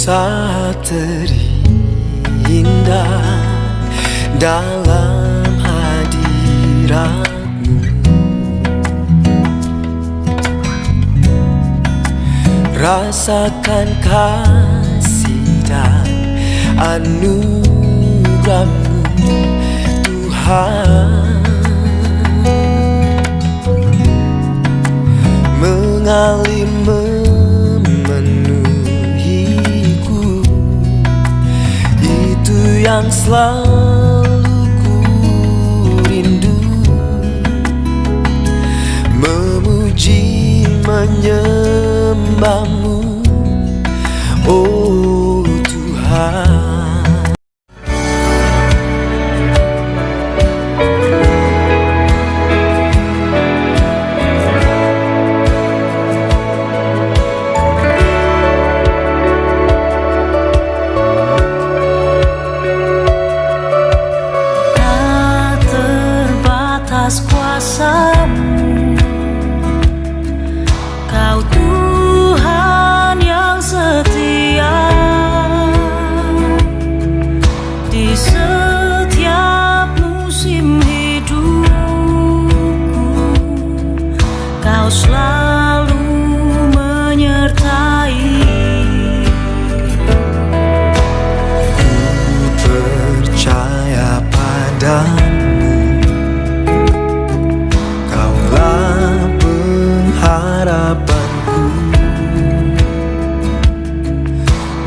saat terindah dalam hadirat-Mu. Rasakan kasih dan anugerah-Mu, Tuhan, mengalir memenuhiku. Itu yang selalu ku rindu, memuji menyembah-Mu, oh Tuhan. Kuasa-Mu, Kau Tuhan yang setia di setiap musim hidupku. Kau selalu menyertai. Ku percaya padamu, harapanku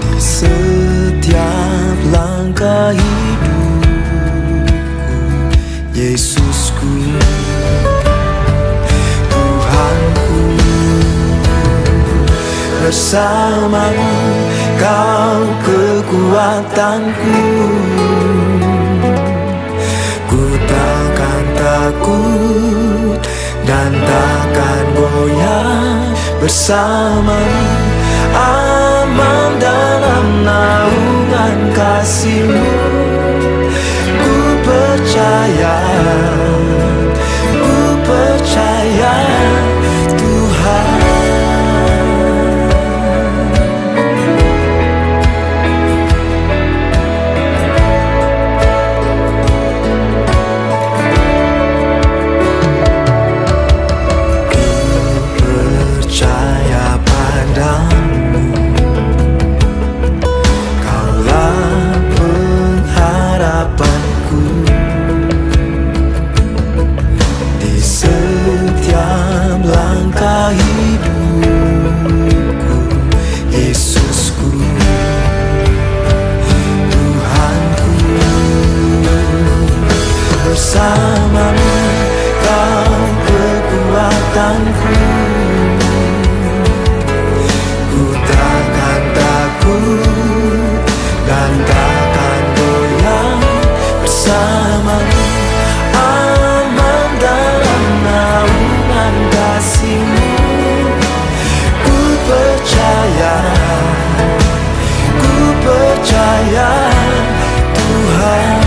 di setiap langkah hidupku. Yesusku, Tuhanku, bersama-Mu Kau kekuatanku. Ku takkan takut dan takkan goyah, bersama-Mu aman dalam naungan kasih-Mu. Ku percaya, ku percaya Tuhan. Hidupku, Yesusku, Tuhanku, bersama-Mu Kau kekuatanku. Ku takkan takut dan takkan goyah, bersama-Mu aman dalam naungan kasih-Mu. Ku percaya Tuhan.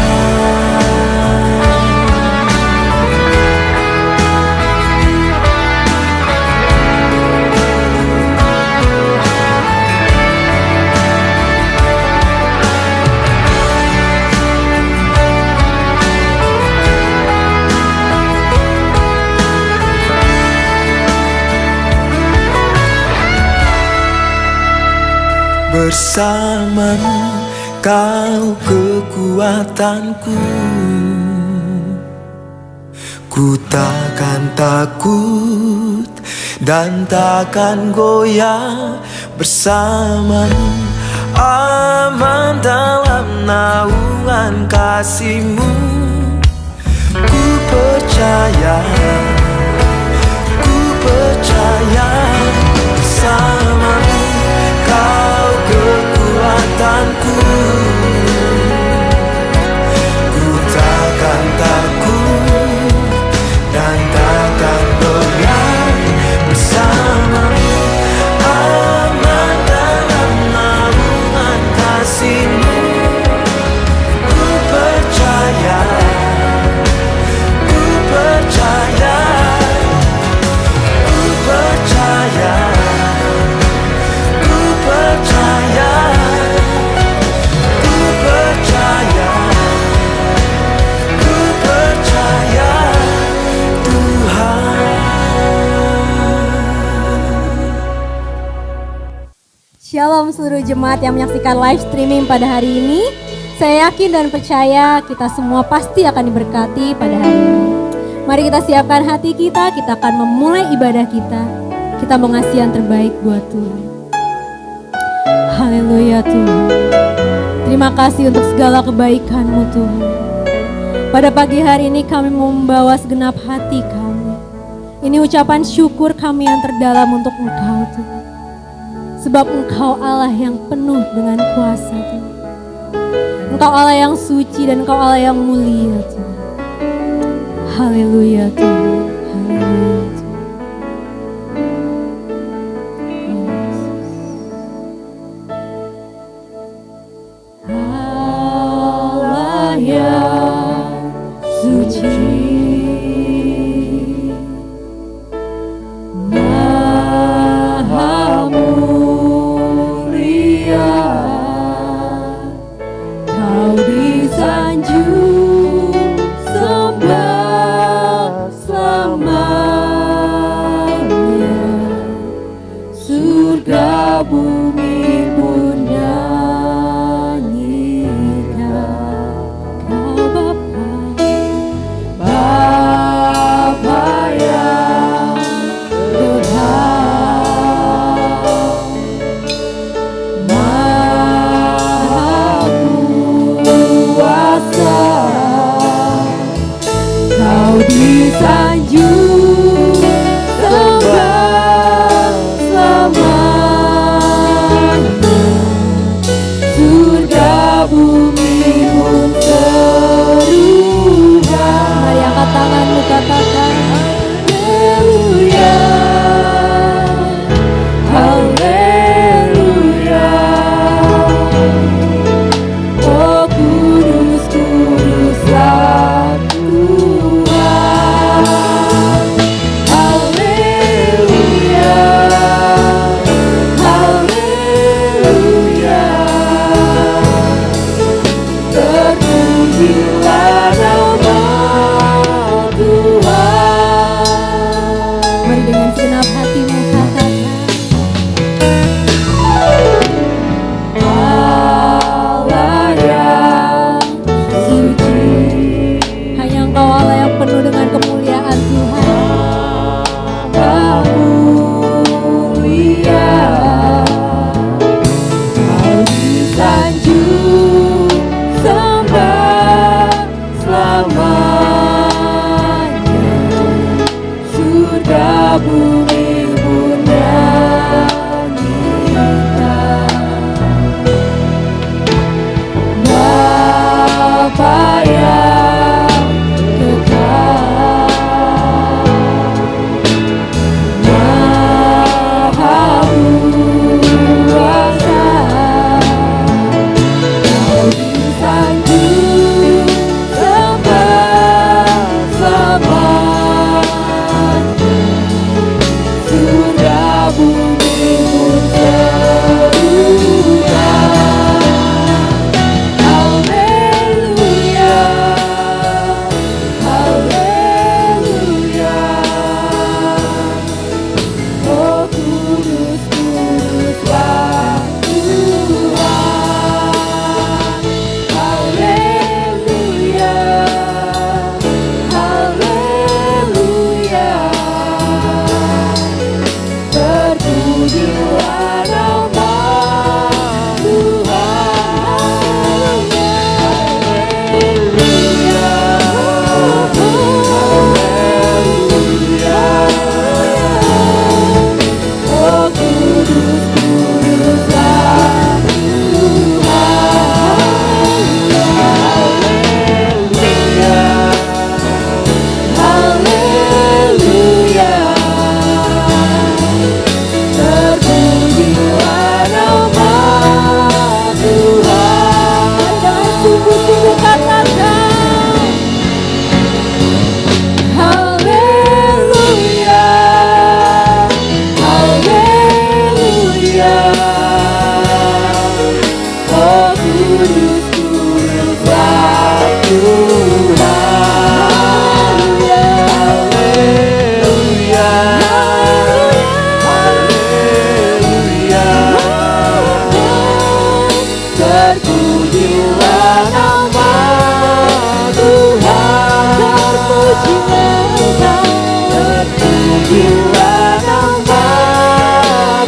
Bersama-Mu Kau kekuatanku. Ku takkan takut dan takkan goyah, bersama-Mu aman dalam naungan kasih-Mu. Ku percaya, ku percaya, bersama-Mu Kau kekuatanku. Ku takkan takut dan takkan goyah, bersama-Mu aman dalam naungan kasih-Mu. Ku percaya, ku percaya, ku percaya. Shalom seluruh jemaat yang menyaksikan live streaming pada hari ini. Saya yakin dan percaya kita semua pasti akan diberkati pada hari ini. Mari kita siapkan hati kita akan memulai ibadah kita. Kita mau ngasih yang terbaik buat Tuhan. Haleluya Tuhan. Terima kasih untuk segala kebaikan-Mu Tuhan. Pada pagi hari ini kami membawa segenap hati kami. Ini ucapan syukur kami yang terdalam untuk Engkau Tuhan. Sebab Engkau Allah yang penuh dengan kuasa Tuhan. Engkau Allah yang suci dan Engkau Allah yang mulia Tuhan. Haleluya Tuhan. Haleluya Tuhan. Allah yang suci.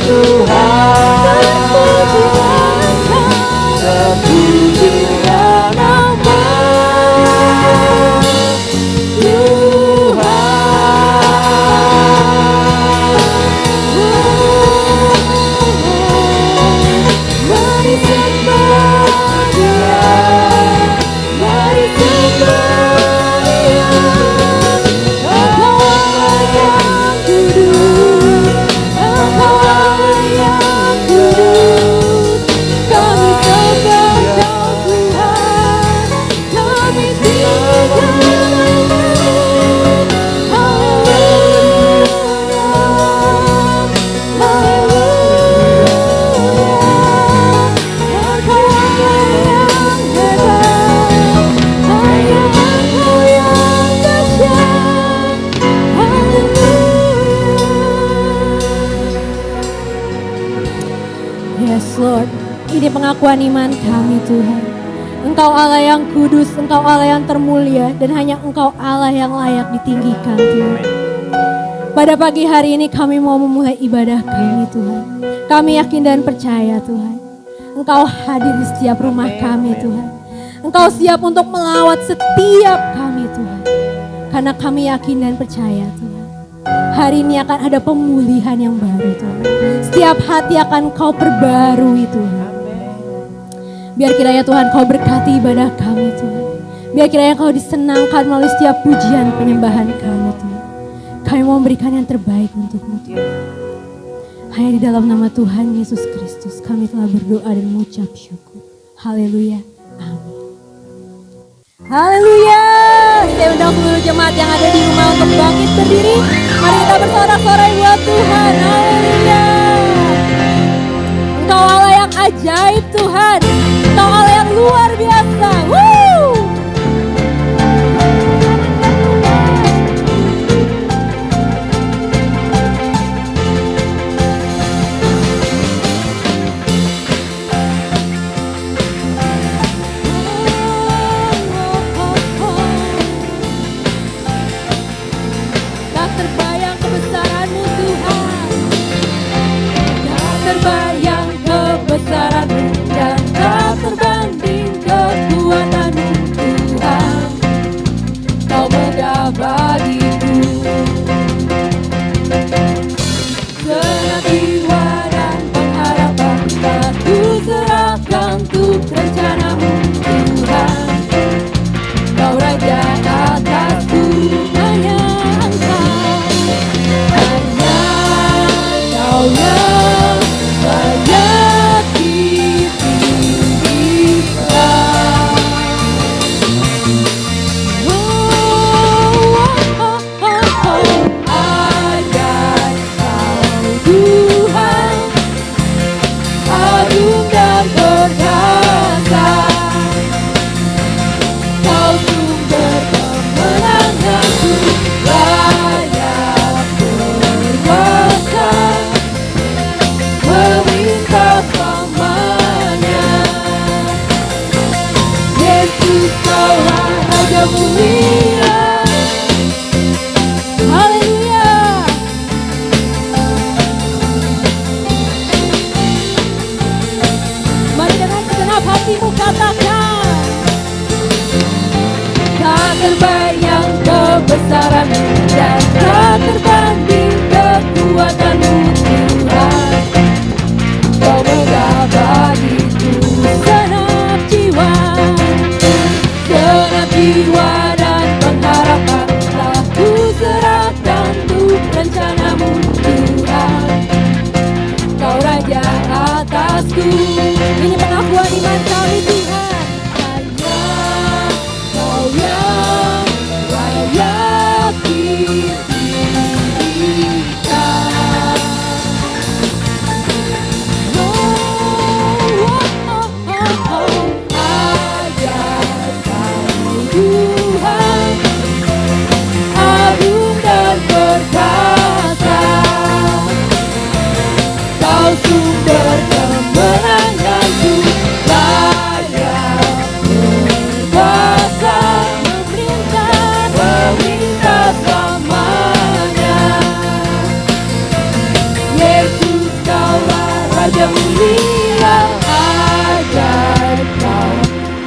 Tuhan, terpujilah nama Mari sembah Dia, mari sembah Dia. Engkau Allah yang kudus, Engkau Allah yang kudus. Kami sembah Kau Tuhan, kami tinggikan Yes Lord, ini pengakuan iman kami Tuhan. Engkau Allah yang kudus, Engkau Allah yang termulia, dan hanya Engkau Allah yang layak ditinggikan Tuhan. Pada pagi hari ini kami mau memulai ibadah kami Tuhan. Kami yakin dan percaya Tuhan, Engkau hadir di setiap rumah kami Tuhan. Engkau siap untuk melawat setiap kami Tuhan. Karena kami yakin dan percaya Tuhan, hari ini akan ada pemulihan yang baru Tuhan. Setiap hati akan Kau perbarui Tuhan. Biar kiranya Tuhan Kau berkati ibadah kami Tuhan. Biar kiranya Kau disenangkan melalui setiap pujian penyembahan kami Tuhan. Kami mau memberikan yang terbaik untuk-Mu Tuhan. Hanya di dalam nama Tuhan Yesus Kristus kami telah berdoa dan mengucap syukur. Haleluya. Amin. Haleluya. Saya undang seluruh jemaat yang ada di rumah untuk bangkit berdiri. Mari kita bersorak-sorai buat Tuhan. Haleluya. Engkau Allah yang ajaib Tuhan. Engkau Allah yang luar biasa. Woo! Tak terbayang kebesaran-Mu Tuhan. Tak terbayang kebesaran-Mu dan tak terbanding kekuatan-Mu Tuhan. Kau megah bagiku. Senang jiwa dan pengharapan tak ku serahkan untuk rencana-Mu Tuhan. Kau Raja atasku, hanya Engkau. Hanya Kau yang layak ditinggikan. Ajaib Kau Tuhan, agung dan perkasa. Kau sumber kemenanganku, layak berkuasa, meminta selamanya. Yesus Kaulah Raja mulia. Haleluya. Mari dengan segenap hatimu katakan. Tak terbayang kebesaran-Mu dan tak terbanding kekuatan-Mu Tuhan. Kau megah bagiku. Senap jiwa dan pengharapan telah ku serahkan untuk rencana-Mu Tuhan. Kau Raja atasku. Ini pengakuan iman kami Tuhan. Hanya Kau yang layak ditinggikan. Ajaib Kau Tuhan, agung dan perkasa. Kau sumber kemenanganku, layak berkuasa, meminta selamanya. Yesus Kau Raja mulia, ajaib Kau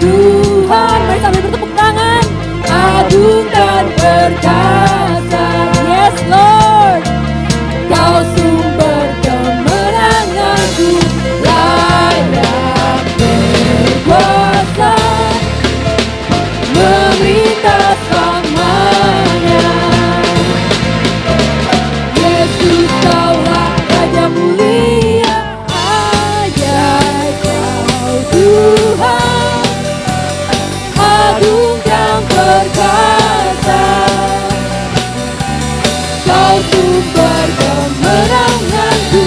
Tuhan. Mari sambil bertepuk tangan. Agung dan perkasa, yes Lord. Kau sumber kemenanganku, layak berkuasa, memerintah selamanya. Yesus Kaulah Raja mulia, ajaib Kau Tuhan, agung dan perkasa. Kau sumber kemenanganku,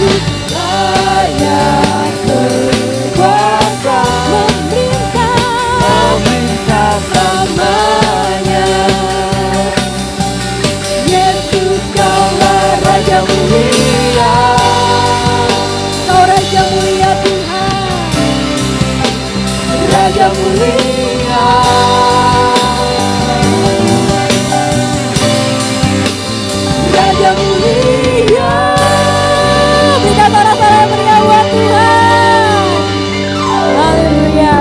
layak berkuasa, memerintah selamanya. Yesus Kaulah Raja mulia, Kau Raja mulia Tuhan, Raja mulia. Raja mulia, berikan sorak-sorai yang meriah buat Tuhan. Haleluya.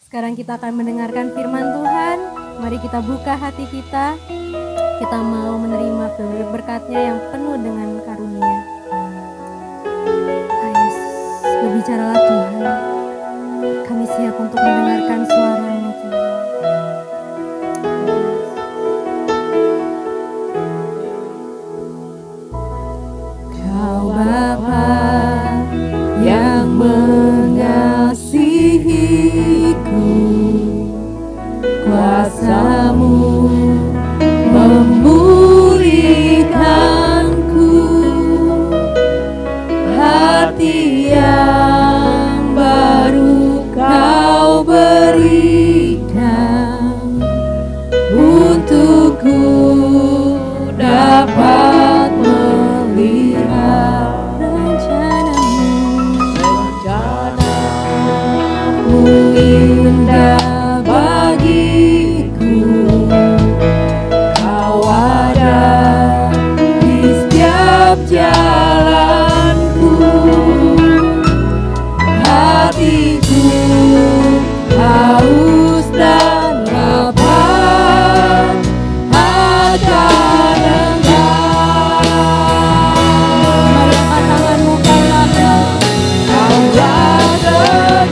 Sekarang kita akan mendengarkan firman Tuhan. Mari kita buka hati kita. Kita mau menerima berkat-Nya yang penuh dengan karunia. Ayo, berbicaralah Tuhan. Kami siap untuk mendengarkan suara-Mu Tuhan. Kau Bapa yang mengasihiku, kuasa-Mu memulihkanku, hati yang baru Kau berikan, untukku dapat melihat rencana-Mu indah bagiku. Kau ada di setiap jalanku, hatiku haus dan lapar akan Engkau. Mari angkat tanganmu ke langit. Kaulah kedalam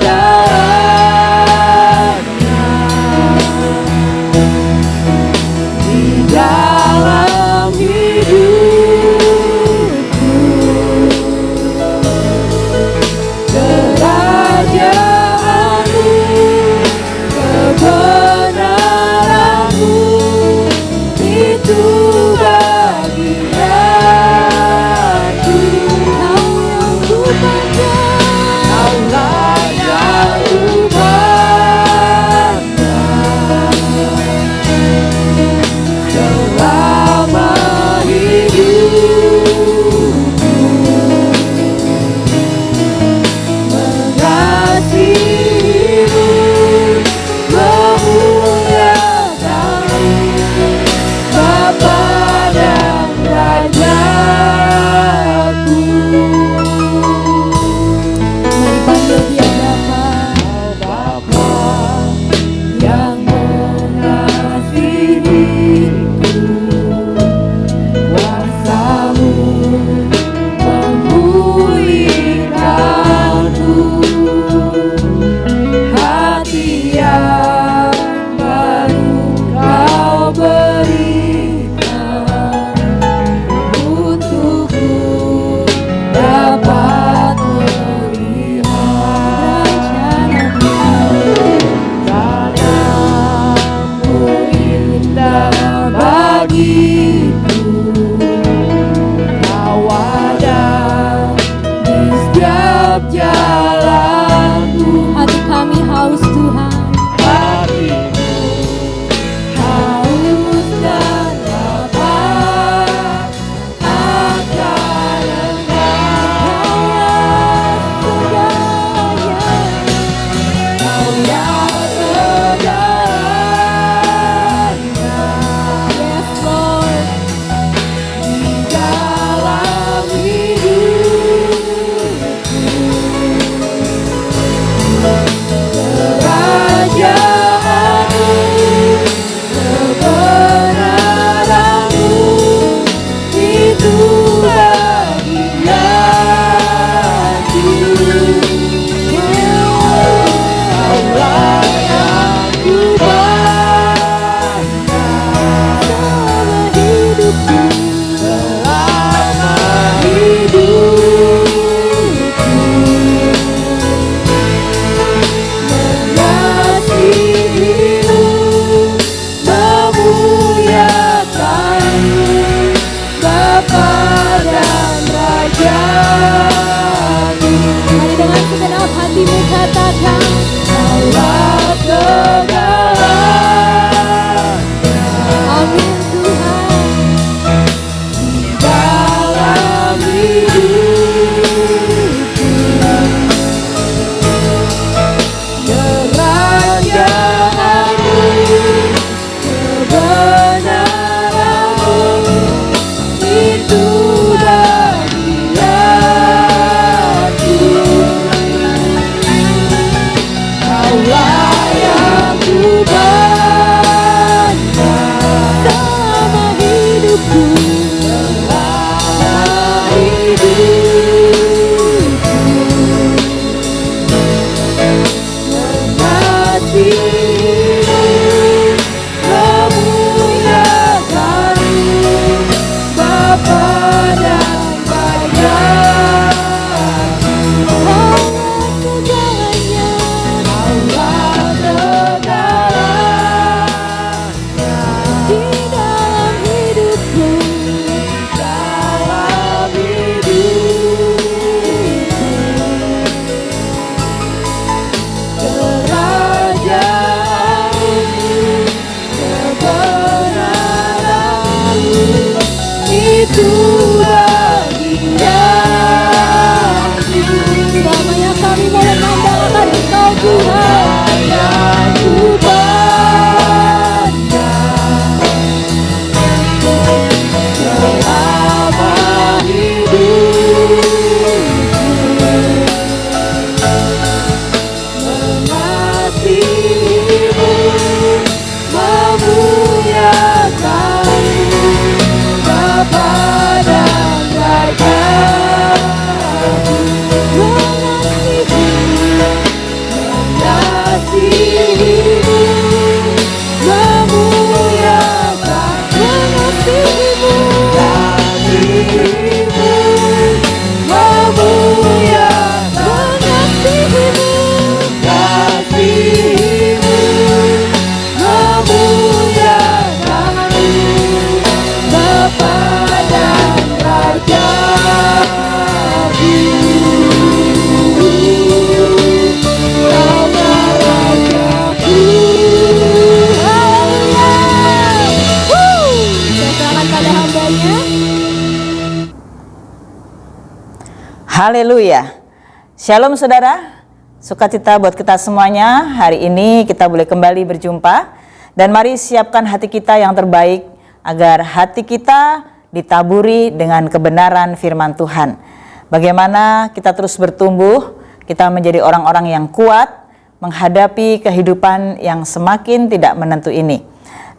Haleluya. Shalom saudara, sukacita buat kita semuanya. Hari ini kita boleh kembali berjumpa. Dan mari siapkan hati kita yang terbaik agar hati kita ditaburi dengan kebenaran firman Tuhan. Bagaimana kita terus bertumbuh, kita menjadi orang-orang yang kuat menghadapi kehidupan yang semakin tidak menentu ini.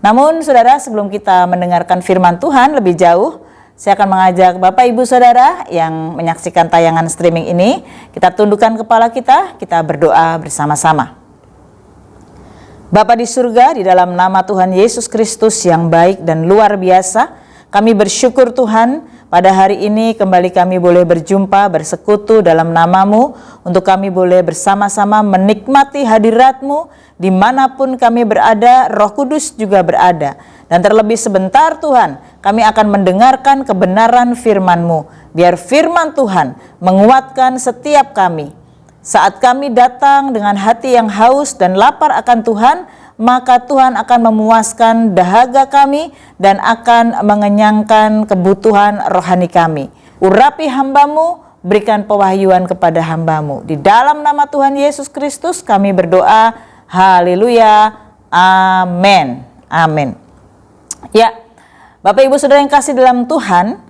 Namun saudara, sebelum kita mendengarkan firman Tuhan lebih jauh, saya akan mengajak Bapak Ibu Saudara yang menyaksikan tayangan streaming ini, kita tundukkan kepala kita berdoa bersama-sama. Bapa di surga, di dalam nama Tuhan Yesus Kristus yang baik dan luar biasa, kami bersyukur Tuhan, pada hari ini kembali kami boleh berjumpa, bersekutu dalam nama-Mu, untuk kami boleh bersama-sama menikmati hadirat-Mu, dimanapun kami berada, Roh Kudus juga berada. Dan terlebih sebentar Tuhan, kami akan mendengarkan kebenaran firman-Mu. Biar firman Tuhan menguatkan setiap kami. Saat kami datang dengan hati yang haus dan lapar akan Tuhan, maka Tuhan akan memuaskan dahaga kami dan akan mengenyangkan kebutuhan rohani kami. Urapi hamba-Mu, berikan pewahyuan kepada hamba-Mu. Di dalam nama Tuhan Yesus Kristus kami berdoa, haleluya, amin, amin. Ya, Bapak Ibu Saudara yang kasih dalam Tuhan,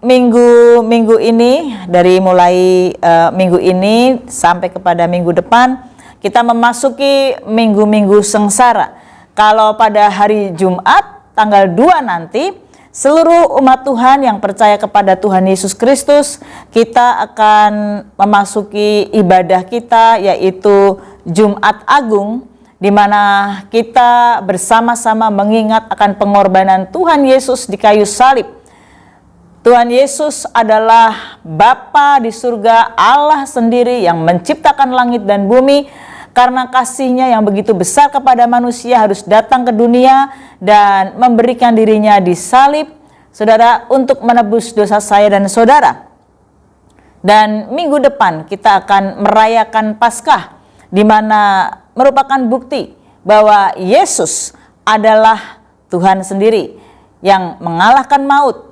minggu ini, dari mulai minggu ini sampai kepada minggu depan, kita memasuki minggu-minggu sengsara. Kalau pada hari Jumat, tanggal 2 nanti, seluruh umat Tuhan yang percaya kepada Tuhan Yesus Kristus, kita akan memasuki ibadah kita, yaitu Jumat Agung, di mana kita bersama-sama mengingat akan pengorbanan Tuhan Yesus di kayu salib. Tuhan Yesus adalah Bapa di surga, Allah sendiri yang menciptakan langit dan bumi. Karena kasih-Nya yang begitu besar kepada manusia harus datang ke dunia dan memberikan dirinya di salib, saudara, untuk menebus dosa saya dan saudara. Dan minggu depan kita akan merayakan Paskah, di mana merupakan bukti bahwa Yesus adalah Tuhan sendiri yang mengalahkan maut.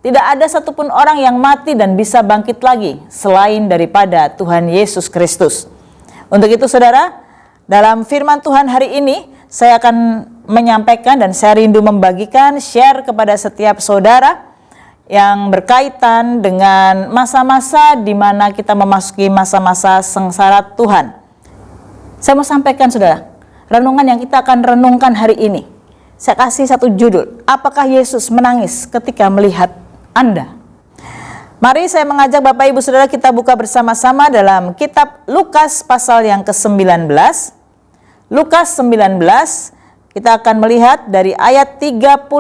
Tidak ada satupun orang yang mati dan bisa bangkit lagi selain daripada Tuhan Yesus Kristus. Untuk itu saudara, dalam firman Tuhan hari ini saya akan menyampaikan dan saya rindu membagikan, share kepada setiap saudara yang berkaitan dengan masa-masa di mana kita memasuki masa-masa sengsara Tuhan. Saya mau sampaikan saudara, renungan yang kita akan renungkan hari ini. Saya kasih satu judul, apakah Yesus menangis ketika melihat Anda? Mari saya mengajak Bapak Ibu Saudara kita buka bersama-sama dalam kitab Lukas pasal yang ke-19. Lukas 19, kita akan melihat dari ayat 39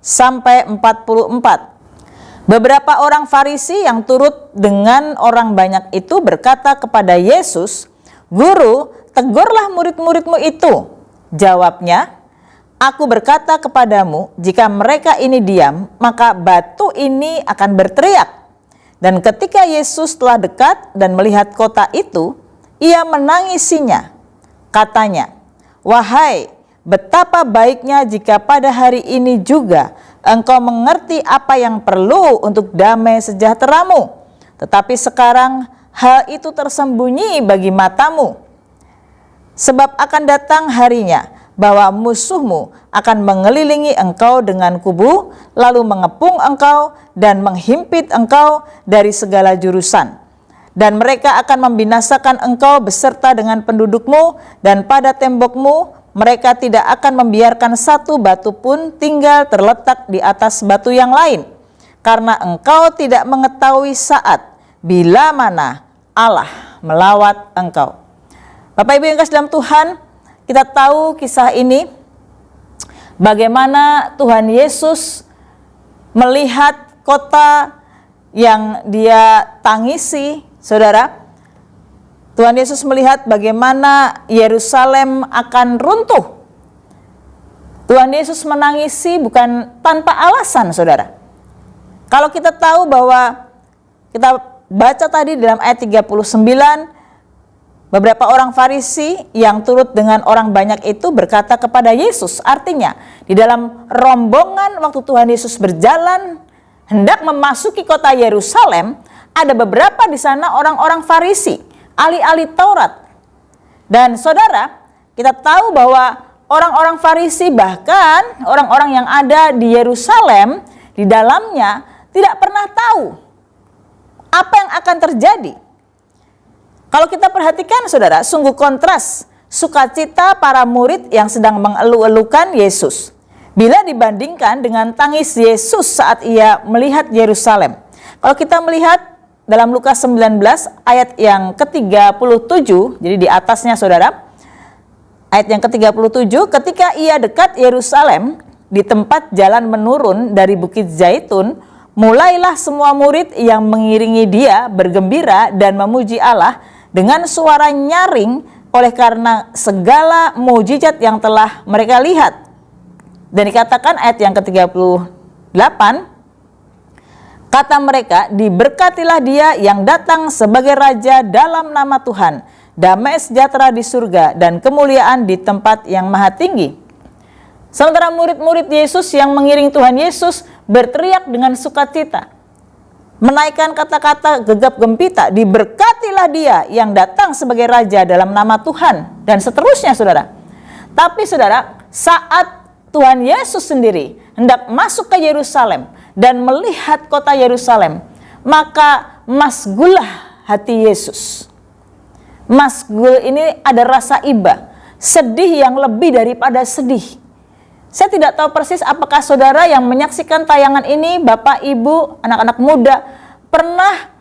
sampai 44. Beberapa orang Farisi yang turut dengan orang banyak itu berkata kepada Yesus, "Guru, tegurlah murid-murid-Mu itu." Jawabnya, "Aku berkata kepadamu, jika mereka ini diam, maka batu ini akan berteriak." Dan ketika Yesus telah dekat dan melihat kota itu, ia menangisinya. Katanya, "Wahai, betapa baiknya jika pada hari ini juga engkau mengerti apa yang perlu untuk damai sejahteramu. Tetapi sekarang hal itu tersembunyi bagi matamu. Sebab akan datang harinya bahwa musuhmu akan mengelilingi engkau dengan kubu, lalu mengepung engkau dan menghimpit engkau dari segala jurusan. Dan mereka akan membinasakan engkau beserta dengan pendudukmu, dan pada tembokmu mereka tidak akan membiarkan satu batu pun tinggal terletak di atas batu yang lain. Karena engkau tidak mengetahui saat bila mana Allah melawat engkau." Bapak Ibu yang kasih dalam Tuhan, kita tahu kisah ini, bagaimana Tuhan Yesus melihat kota yang Dia tangisi, saudara. Tuhan Yesus melihat bagaimana Yerusalem akan runtuh. Tuhan Yesus menangisi bukan tanpa alasan, saudara. Kalau kita tahu bahwa kita baca tadi dalam ayat 39, beberapa orang Farisi yang turut dengan orang banyak itu berkata kepada Yesus, artinya di dalam rombongan waktu Tuhan Yesus berjalan hendak memasuki kota Yerusalem, ada beberapa di sana orang-orang Farisi, ahli-ahli Taurat. Dan saudara, kita tahu bahwa orang-orang Farisi, bahkan orang-orang yang ada di Yerusalem, di dalamnya tidak pernah tahu apa yang akan terjadi. Kalau kita perhatikan saudara, sungguh kontras sukacita para murid yang sedang mengeluh-elukan Yesus bila dibandingkan dengan tangis Yesus saat ia melihat Yerusalem. Kalau kita melihat dalam Lukas 19 ayat yang ke-37, jadi di atasnya saudara, ayat yang ke-37, ketika ia dekat Yerusalem, di tempat jalan menurun dari Bukit Zaitun, mulailah semua murid yang mengiringi dia bergembira dan memuji Allah dengan suara nyaring oleh karena segala mukjizat yang telah mereka lihat. Dan dikatakan ayat yang ke-38, kata mereka, diberkatilah dia yang datang sebagai raja dalam nama Tuhan, damai sejahtera di surga dan kemuliaan di tempat yang maha tinggi. Sementara murid-murid Yesus yang mengiring Tuhan Yesus berteriak dengan sukacita, menaikkan kata-kata gegap gempita, diberkatilah dia yang datang sebagai raja dalam nama Tuhan, dan seterusnya saudara. Tapi saudara, saat Tuhan Yesus sendiri hendak masuk ke Yerusalem dan melihat kota Yerusalem, maka masgulah hati Yesus. Masgul ini ada rasa iba, sedih yang lebih daripada sedih. Saya tidak tahu persis apakah saudara yang menyaksikan tayangan ini, Bapak, Ibu, anak-anak muda, pernah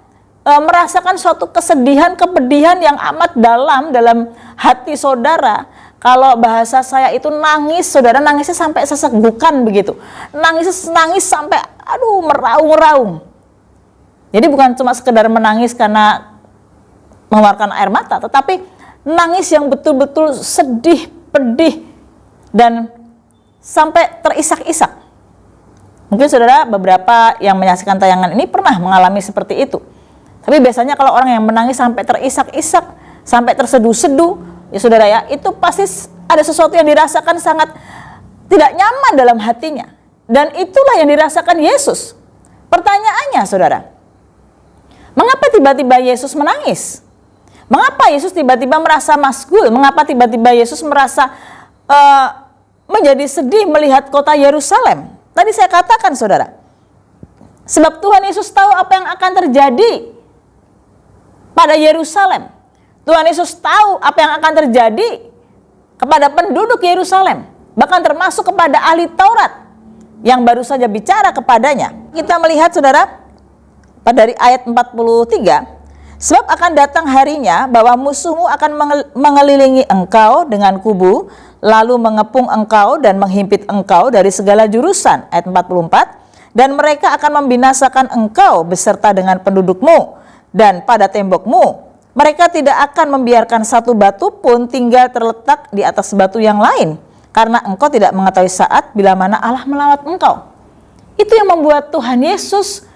merasakan suatu kesedihan, kepedihan yang amat dalam hati saudara. Kalau bahasa saya itu nangis, saudara, nangisnya sampai sesegukan begitu. Nangis sampai meraung-raung. Jadi bukan cuma sekedar menangis karena mengeluarkan air mata, tetapi nangis yang betul-betul sedih, pedih, dan sampai terisak-isak. Mungkin saudara beberapa yang menyaksikan tayangan ini pernah mengalami seperti itu. Tapi biasanya kalau orang yang menangis sampai terisak-isak, sampai terseduh-seduh, ya saudara ya, itu pasti ada sesuatu yang dirasakan sangat tidak nyaman dalam hatinya. Dan itulah yang dirasakan Yesus. Pertanyaannya saudara, mengapa tiba-tiba Yesus menangis? Mengapa Yesus tiba-tiba merasa masgul? Mengapa tiba-tiba Yesus merasa menjadi sedih melihat kota Yerusalem? Tadi saya katakan saudara, sebab Tuhan Yesus tahu apa yang akan terjadi pada Yerusalem. Tuhan Yesus tahu apa yang akan terjadi kepada penduduk Yerusalem, bahkan termasuk kepada ahli Taurat yang baru saja bicara kepadanya. Kita melihat saudara pada dari ayat 43, sebab akan datang harinya bahwa musuhmu akan mengelilingi engkau dengan kubu, lalu mengepung engkau dan menghimpit engkau dari segala jurusan. Ayat 44, dan mereka akan membinasakan engkau beserta dengan pendudukmu, dan pada tembokmu mereka tidak akan membiarkan satu batu pun tinggal terletak di atas batu yang lain, karena engkau tidak mengetahui saat bila mana Allah melawat engkau. Itu yang membuat Tuhan Yesus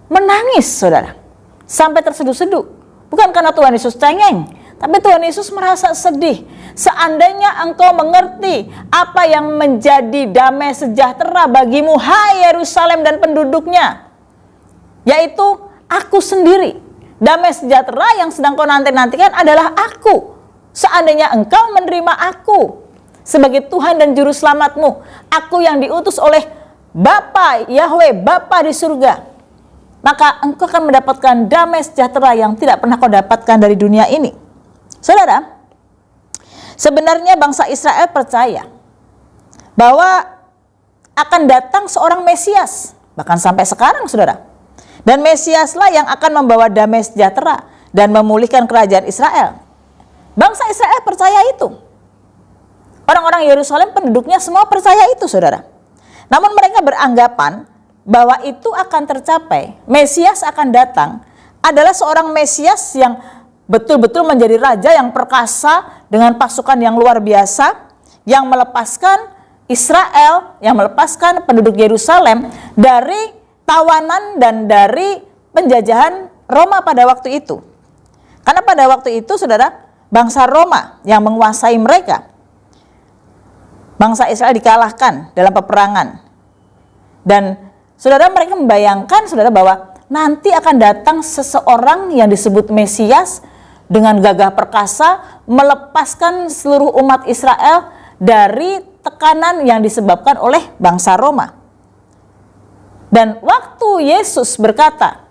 menangis saudara, sampai terseduh-seduh. Bukan karena Tuhan Yesus cengeng, tapi Tuhan Yesus merasa sedih. Seandainya engkau mengerti apa yang menjadi damai sejahtera bagimu, hai Yerusalem dan penduduknya, yaitu aku sendiri. Damai sejahtera yang sedang kau nanti-nantikan adalah aku. Seandainya engkau menerima aku sebagai Tuhan dan Juru Selamatmu, aku yang diutus oleh Bapa, Yahweh, Bapa di surga, maka engkau akan mendapatkan damai sejahtera yang tidak pernah kau dapatkan dari dunia ini. Saudara, sebenarnya bangsa Israel percaya bahwa akan datang seorang Mesias, bahkan sampai sekarang saudara. Dan Mesiaslah yang akan membawa damai sejahtera dan memulihkan kerajaan Israel. Bangsa Israel percaya itu. Orang-orang Yerusalem penduduknya semua percaya itu saudara. Namun mereka beranggapan bahwa itu akan tercapai, Mesias akan datang, adalah seorang Mesias yang betul-betul menjadi raja yang perkasa dengan pasukan yang luar biasa, yang melepaskan Israel, yang melepaskan penduduk Yerusalem dari tawanan dan dari penjajahan Roma pada waktu itu. Karena pada waktu itu saudara, bangsa Roma yang menguasai mereka. Bangsa Israel dikalahkan dalam peperangan. Dan Saudara, mereka membayangkan, saudara, bahwa nanti akan datang seseorang yang disebut Mesias dengan gagah perkasa melepaskan seluruh umat Israel dari tekanan yang disebabkan oleh bangsa Roma. Dan waktu Yesus berkata,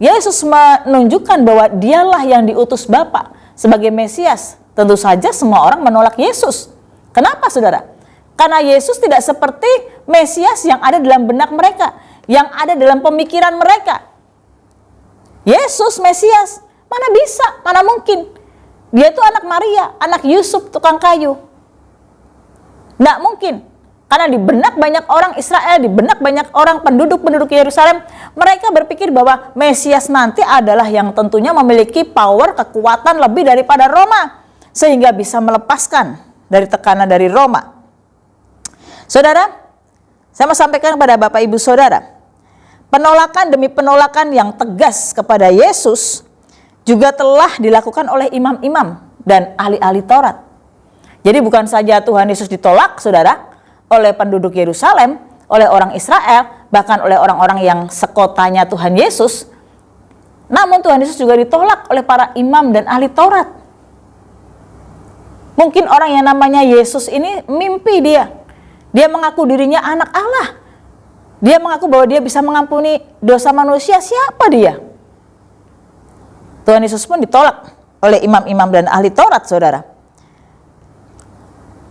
Yesus menunjukkan bahwa dialah yang diutus Bapa sebagai Mesias. Tentu saja semua orang menolak Yesus. Kenapa, saudara? Karena Yesus tidak seperti Mesias yang ada dalam benak mereka, yang ada dalam pemikiran mereka. Yesus Mesias, mana bisa, mana mungkin. Dia itu anak Maria, anak Yusuf tukang kayu. Nggak mungkin. Karena di benak banyak orang Israel, di benak banyak orang penduduk Yerusalem, mereka berpikir bahwa Mesias nanti adalah yang tentunya memiliki power, kekuatan lebih daripada Roma, sehingga bisa melepaskan dari tekanan dari Roma. Saudara, saya mau sampaikan kepada Bapak Ibu Saudara, penolakan demi penolakan yang tegas kepada Yesus juga telah dilakukan oleh imam-imam dan ahli-ahli Taurat. Jadi bukan saja Tuhan Yesus ditolak, saudara, oleh penduduk Yerusalem, oleh orang Israel, bahkan oleh orang-orang yang sekotanya Tuhan Yesus, namun Tuhan Yesus juga ditolak oleh para imam dan ahli Taurat. Mungkin orang yang namanya Yesus ini mimpi dia. Dia mengaku dirinya anak Allah. Dia mengaku bahwa dia bisa mengampuni dosa manusia. Siapa dia? Tuhan Yesus pun ditolak oleh imam-imam dan ahli Taurat, saudara.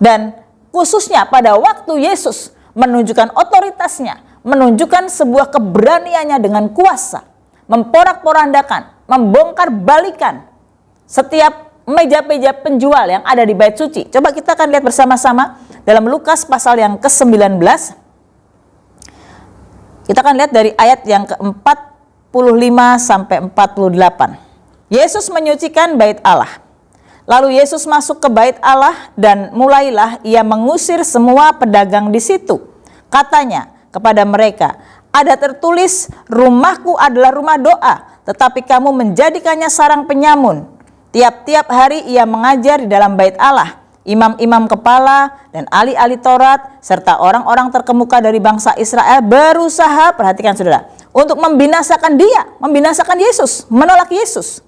Dan khususnya pada waktu Yesus menunjukkan otoritasnya, menunjukkan sebuah keberaniannya dengan kuasa, memporak-porandakan, membongkar balikan setiap meja-meja penjual yang ada di bait suci. Coba kita akan lihat bersama-sama dalam Lukas pasal yang ke-19. Kita akan lihat dari ayat yang ke-45 sampai 48. Yesus menyucikan bait Allah. Lalu Yesus masuk ke bait Allah dan mulailah ia mengusir semua pedagang di situ. Katanya kepada mereka, ada tertulis, rumahku adalah rumah doa, tetapi kamu menjadikannya sarang penyamun. Tiap-tiap hari ia mengajar di dalam bait Allah. Imam-imam kepala dan ahli-ahli Taurat serta orang-orang terkemuka dari bangsa Israel berusaha, perhatikan saudara, untuk membinasakan dia, membinasakan Yesus, menolak Yesus.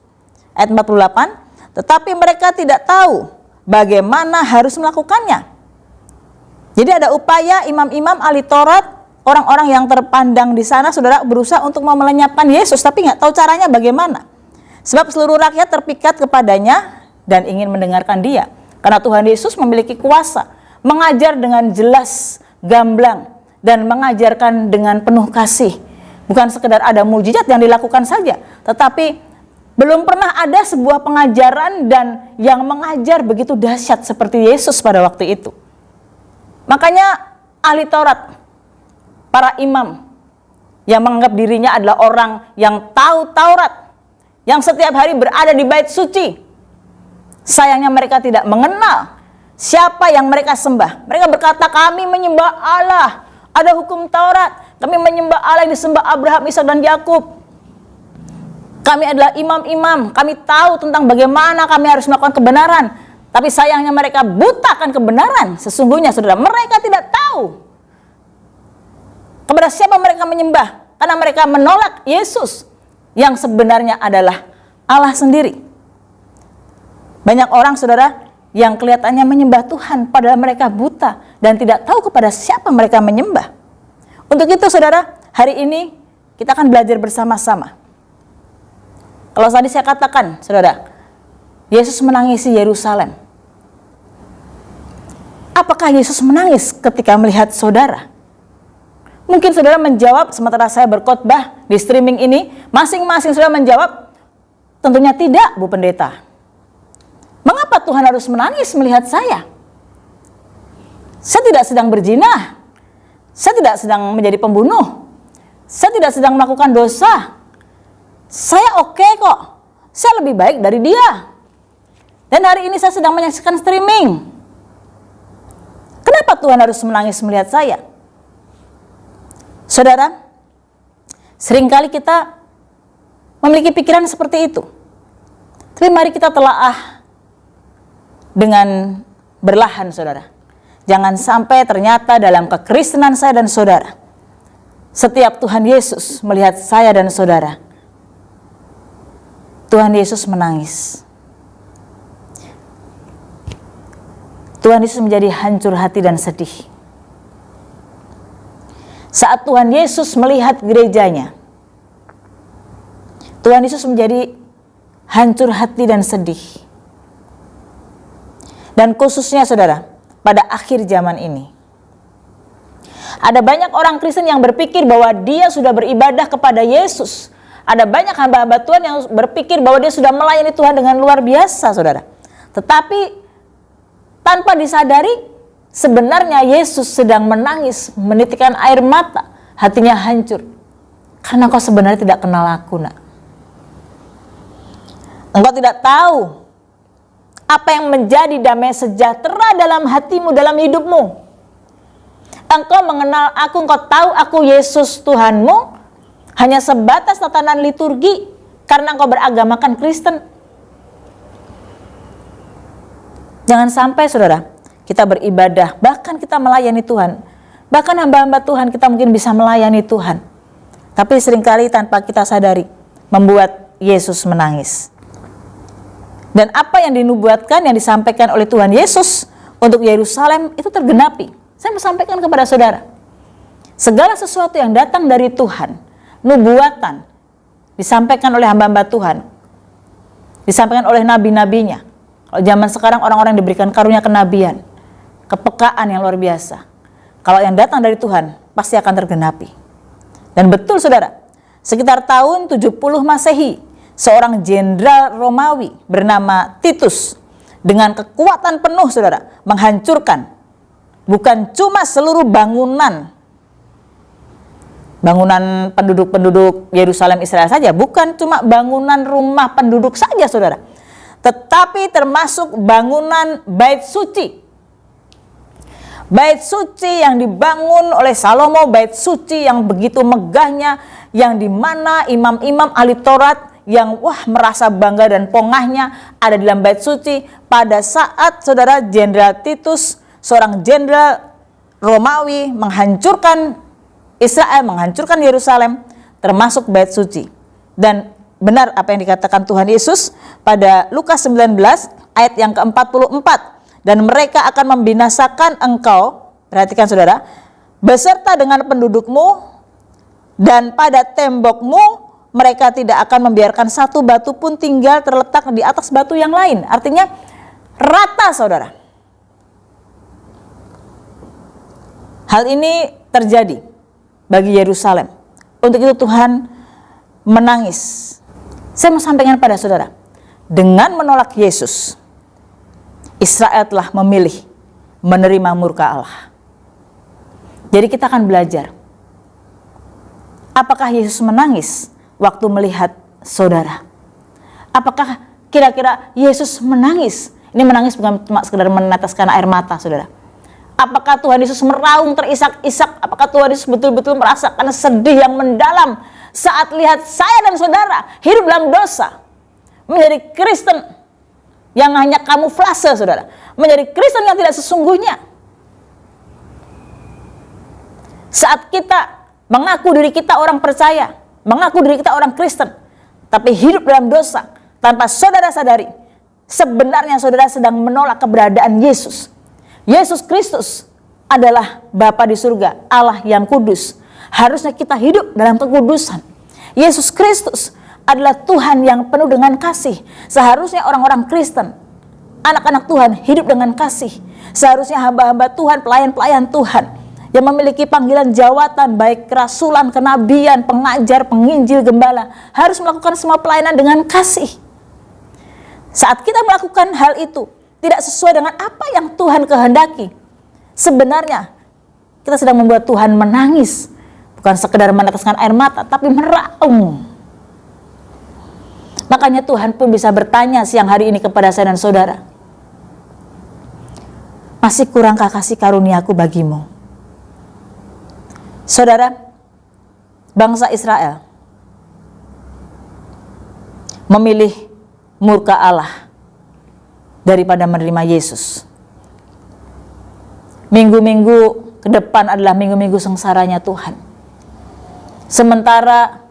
Ayat 48, tetapi mereka tidak tahu bagaimana harus melakukannya. Jadi ada upaya imam-imam ahli Taurat, orang-orang yang terpandang di sana, saudara, berusaha untuk mau melenyapkan Yesus, tapi nggak tahu caranya bagaimana. Sebab seluruh rakyat terpikat kepadanya dan ingin mendengarkan dia. Karena Tuhan Yesus memiliki kuasa mengajar dengan jelas, gamblang, dan mengajarkan dengan penuh kasih. Bukan sekedar ada mujizat yang dilakukan saja, tetapi belum pernah ada sebuah pengajaran dan yang mengajar begitu dahsyat seperti Yesus pada waktu itu. Makanya ahli Taurat, para imam yang menganggap dirinya adalah orang yang tahu Taurat, yang setiap hari berada di bait suci, sayangnya mereka tidak mengenal siapa yang mereka sembah. Mereka berkata, kami menyembah Allah, ada hukum Taurat, kami menyembah Allah yang disembah Abraham, Ishak dan Yakub. Kami adalah imam-imam, kami tahu tentang bagaimana kami harus melakukan kebenaran. Tapi sayangnya mereka butakan kebenaran. Sesungguhnya saudara, mereka tidak tahu kepada siapa mereka menyembah, karena mereka menolak Yesus yang sebenarnya adalah Allah sendiri. Banyak orang saudara yang kelihatannya menyembah Tuhan padahal mereka buta dan tidak tahu kepada siapa mereka menyembah. Untuk itu saudara, hari ini kita akan belajar bersama-sama. Kalau tadi saya katakan, saudara, Yesus menangisi Yerusalem. Apakah Yesus menangis ketika melihat saudara? Mungkin saudara menjawab sementara saya berkhotbah di streaming ini, masing-masing saudara menjawab, tentunya tidak, Bu Pendeta. Mengapa Tuhan harus menangis melihat saya? Saya tidak sedang berzina. Saya tidak sedang menjadi pembunuh. Saya tidak sedang melakukan dosa. Saya oke kok. Saya lebih baik dari dia. Dan hari ini saya sedang menyaksikan streaming. Kenapa Tuhan harus menangis melihat saya? Saudara, seringkali kita memiliki pikiran seperti itu. Tapi mari kita telaah dengan berlahan, saudara. Jangan sampai ternyata dalam kekristenan saya dan saudara, Setiap Tuhan Yesus melihat saya dan saudara, Tuhan Yesus menangis. Tuhan Yesus menjadi hancur hati dan sedih. Saat Tuhan Yesus melihat gerejanya, Tuhan Yesus menjadi hancur hati dan sedih. Dan khususnya saudara, pada akhir zaman ini, ada banyak orang Kristen yang berpikir bahwa dia sudah beribadah kepada Yesus. Ada banyak hamba-hamba Tuhan yang berpikir bahwa dia sudah melayani Tuhan dengan luar biasa, saudara. Tetapi tanpa disadari, sebenarnya Yesus sedang menangis, menitikkan air mata, hatinya hancur. Karena engkau sebenarnya tidak kenal aku, nak. Engkau tidak tahu apa yang menjadi damai sejahtera dalam hatimu, dalam hidupmu. Engkau mengenal aku, engkau tahu aku Yesus Tuhanmu hanya sebatas tatanan liturgi karena engkau beragamakan Kristen. Jangan sampai saudara, kita beribadah, bahkan kita melayani Tuhan. Bahkan hamba-hamba Tuhan kita mungkin bisa melayani Tuhan. Tapi seringkali tanpa kita sadari, membuat Yesus menangis. Dan apa yang dinubuatkan, yang disampaikan oleh Tuhan Yesus untuk Yerusalem itu tergenapi. Saya mau sampaikan kepada saudara, segala sesuatu yang datang dari Tuhan, nubuatan, disampaikan oleh hamba-hamba Tuhan, disampaikan oleh nabi-nabinya. Kalau zaman sekarang orang-orang yang diberikan karunia kenabian, kepekaan yang luar biasa. Kalau yang datang dari Tuhan, pasti akan tergenapi. Dan betul saudara, sekitar tahun 70 Masehi, seorang jenderal Romawi bernama Titus dengan kekuatan penuh saudara menghancurkan bukan cuma seluruh bangunan penduduk Yerusalem Israel saja, bukan cuma bangunan rumah penduduk saja saudara, tetapi termasuk bangunan bait suci. Bait suci yang dibangun oleh Salomo, bait suci yang begitu megahnya, yang dimana imam-imam ahli Taurat yang merasa bangga dan pongahnya ada di dalam bait suci pada saat saudara Jenderal Titus, seorang jenderal Romawi, menghancurkan Israel, menghancurkan Yerusalem, termasuk bait suci. Dan benar apa yang dikatakan Tuhan Yesus pada Lukas 19 ayat yang ke-44, dan mereka akan membinasakan engkau, perhatikan saudara, beserta dengan pendudukmu, dan pada tembokmu mereka tidak akan membiarkan satu batu pun tinggal terletak di atas batu yang lain. Artinya rata saudara. Hal ini terjadi bagi Yerusalem. Untuk itu Tuhan menangis. Saya mau sampaikan pada saudara, dengan menolak Yesus, Israel telah memilih menerima murka Allah. Jadi kita akan belajar, apakah Yesus menangis waktu melihat saudara? Apakah kira-kira Yesus menangis? Ini menangis bukan cuma sekedar meneteskan air mata saudara. Apakah Tuhan Yesus meraung terisak-isak? Apakah Tuhan Yesus betul-betul merasakan sedih yang mendalam saat lihat saya dan saudara hidup dalam dosa, menjadi Kristen yang hanya kamuflase saudara, menjadi Kristen yang tidak sesungguhnya? Saat kita mengaku diri kita orang percaya, mengaku diri kita orang Kristen, tapi hidup dalam dosa tanpa saudara sadari, sebenarnya saudara sedang menolak keberadaan Yesus. Yesus Kristus adalah Bapa di surga, Allah yang kudus. Harusnya kita hidup dalam kekudusan. Yesus Kristus adalah Tuhan yang penuh dengan kasih. Seharusnya orang-orang Kristen, anak-anak Tuhan hidup dengan kasih. Seharusnya hamba-hamba Tuhan, pelayan-pelayan Tuhan yang memiliki panggilan jawatan, baik kerasulan, kenabian, pengajar, penginjil, gembala, harus melakukan semua pelayanan dengan kasih. Saat kita melakukan hal itu tidak sesuai dengan apa yang Tuhan kehendaki, sebenarnya kita sedang membuat Tuhan menangis. Bukan sekedar meneteskan air mata, tapi meraung. Makanya Tuhan pun bisa bertanya siang hari ini kepada saya dan saudara, masih kurangkah kasih karuniaku bagimu? Saudara, bangsa Israel memilih murka Allah daripada menerima Yesus. Minggu-minggu ke depan adalah minggu-minggu sengsaranya Tuhan. Sementara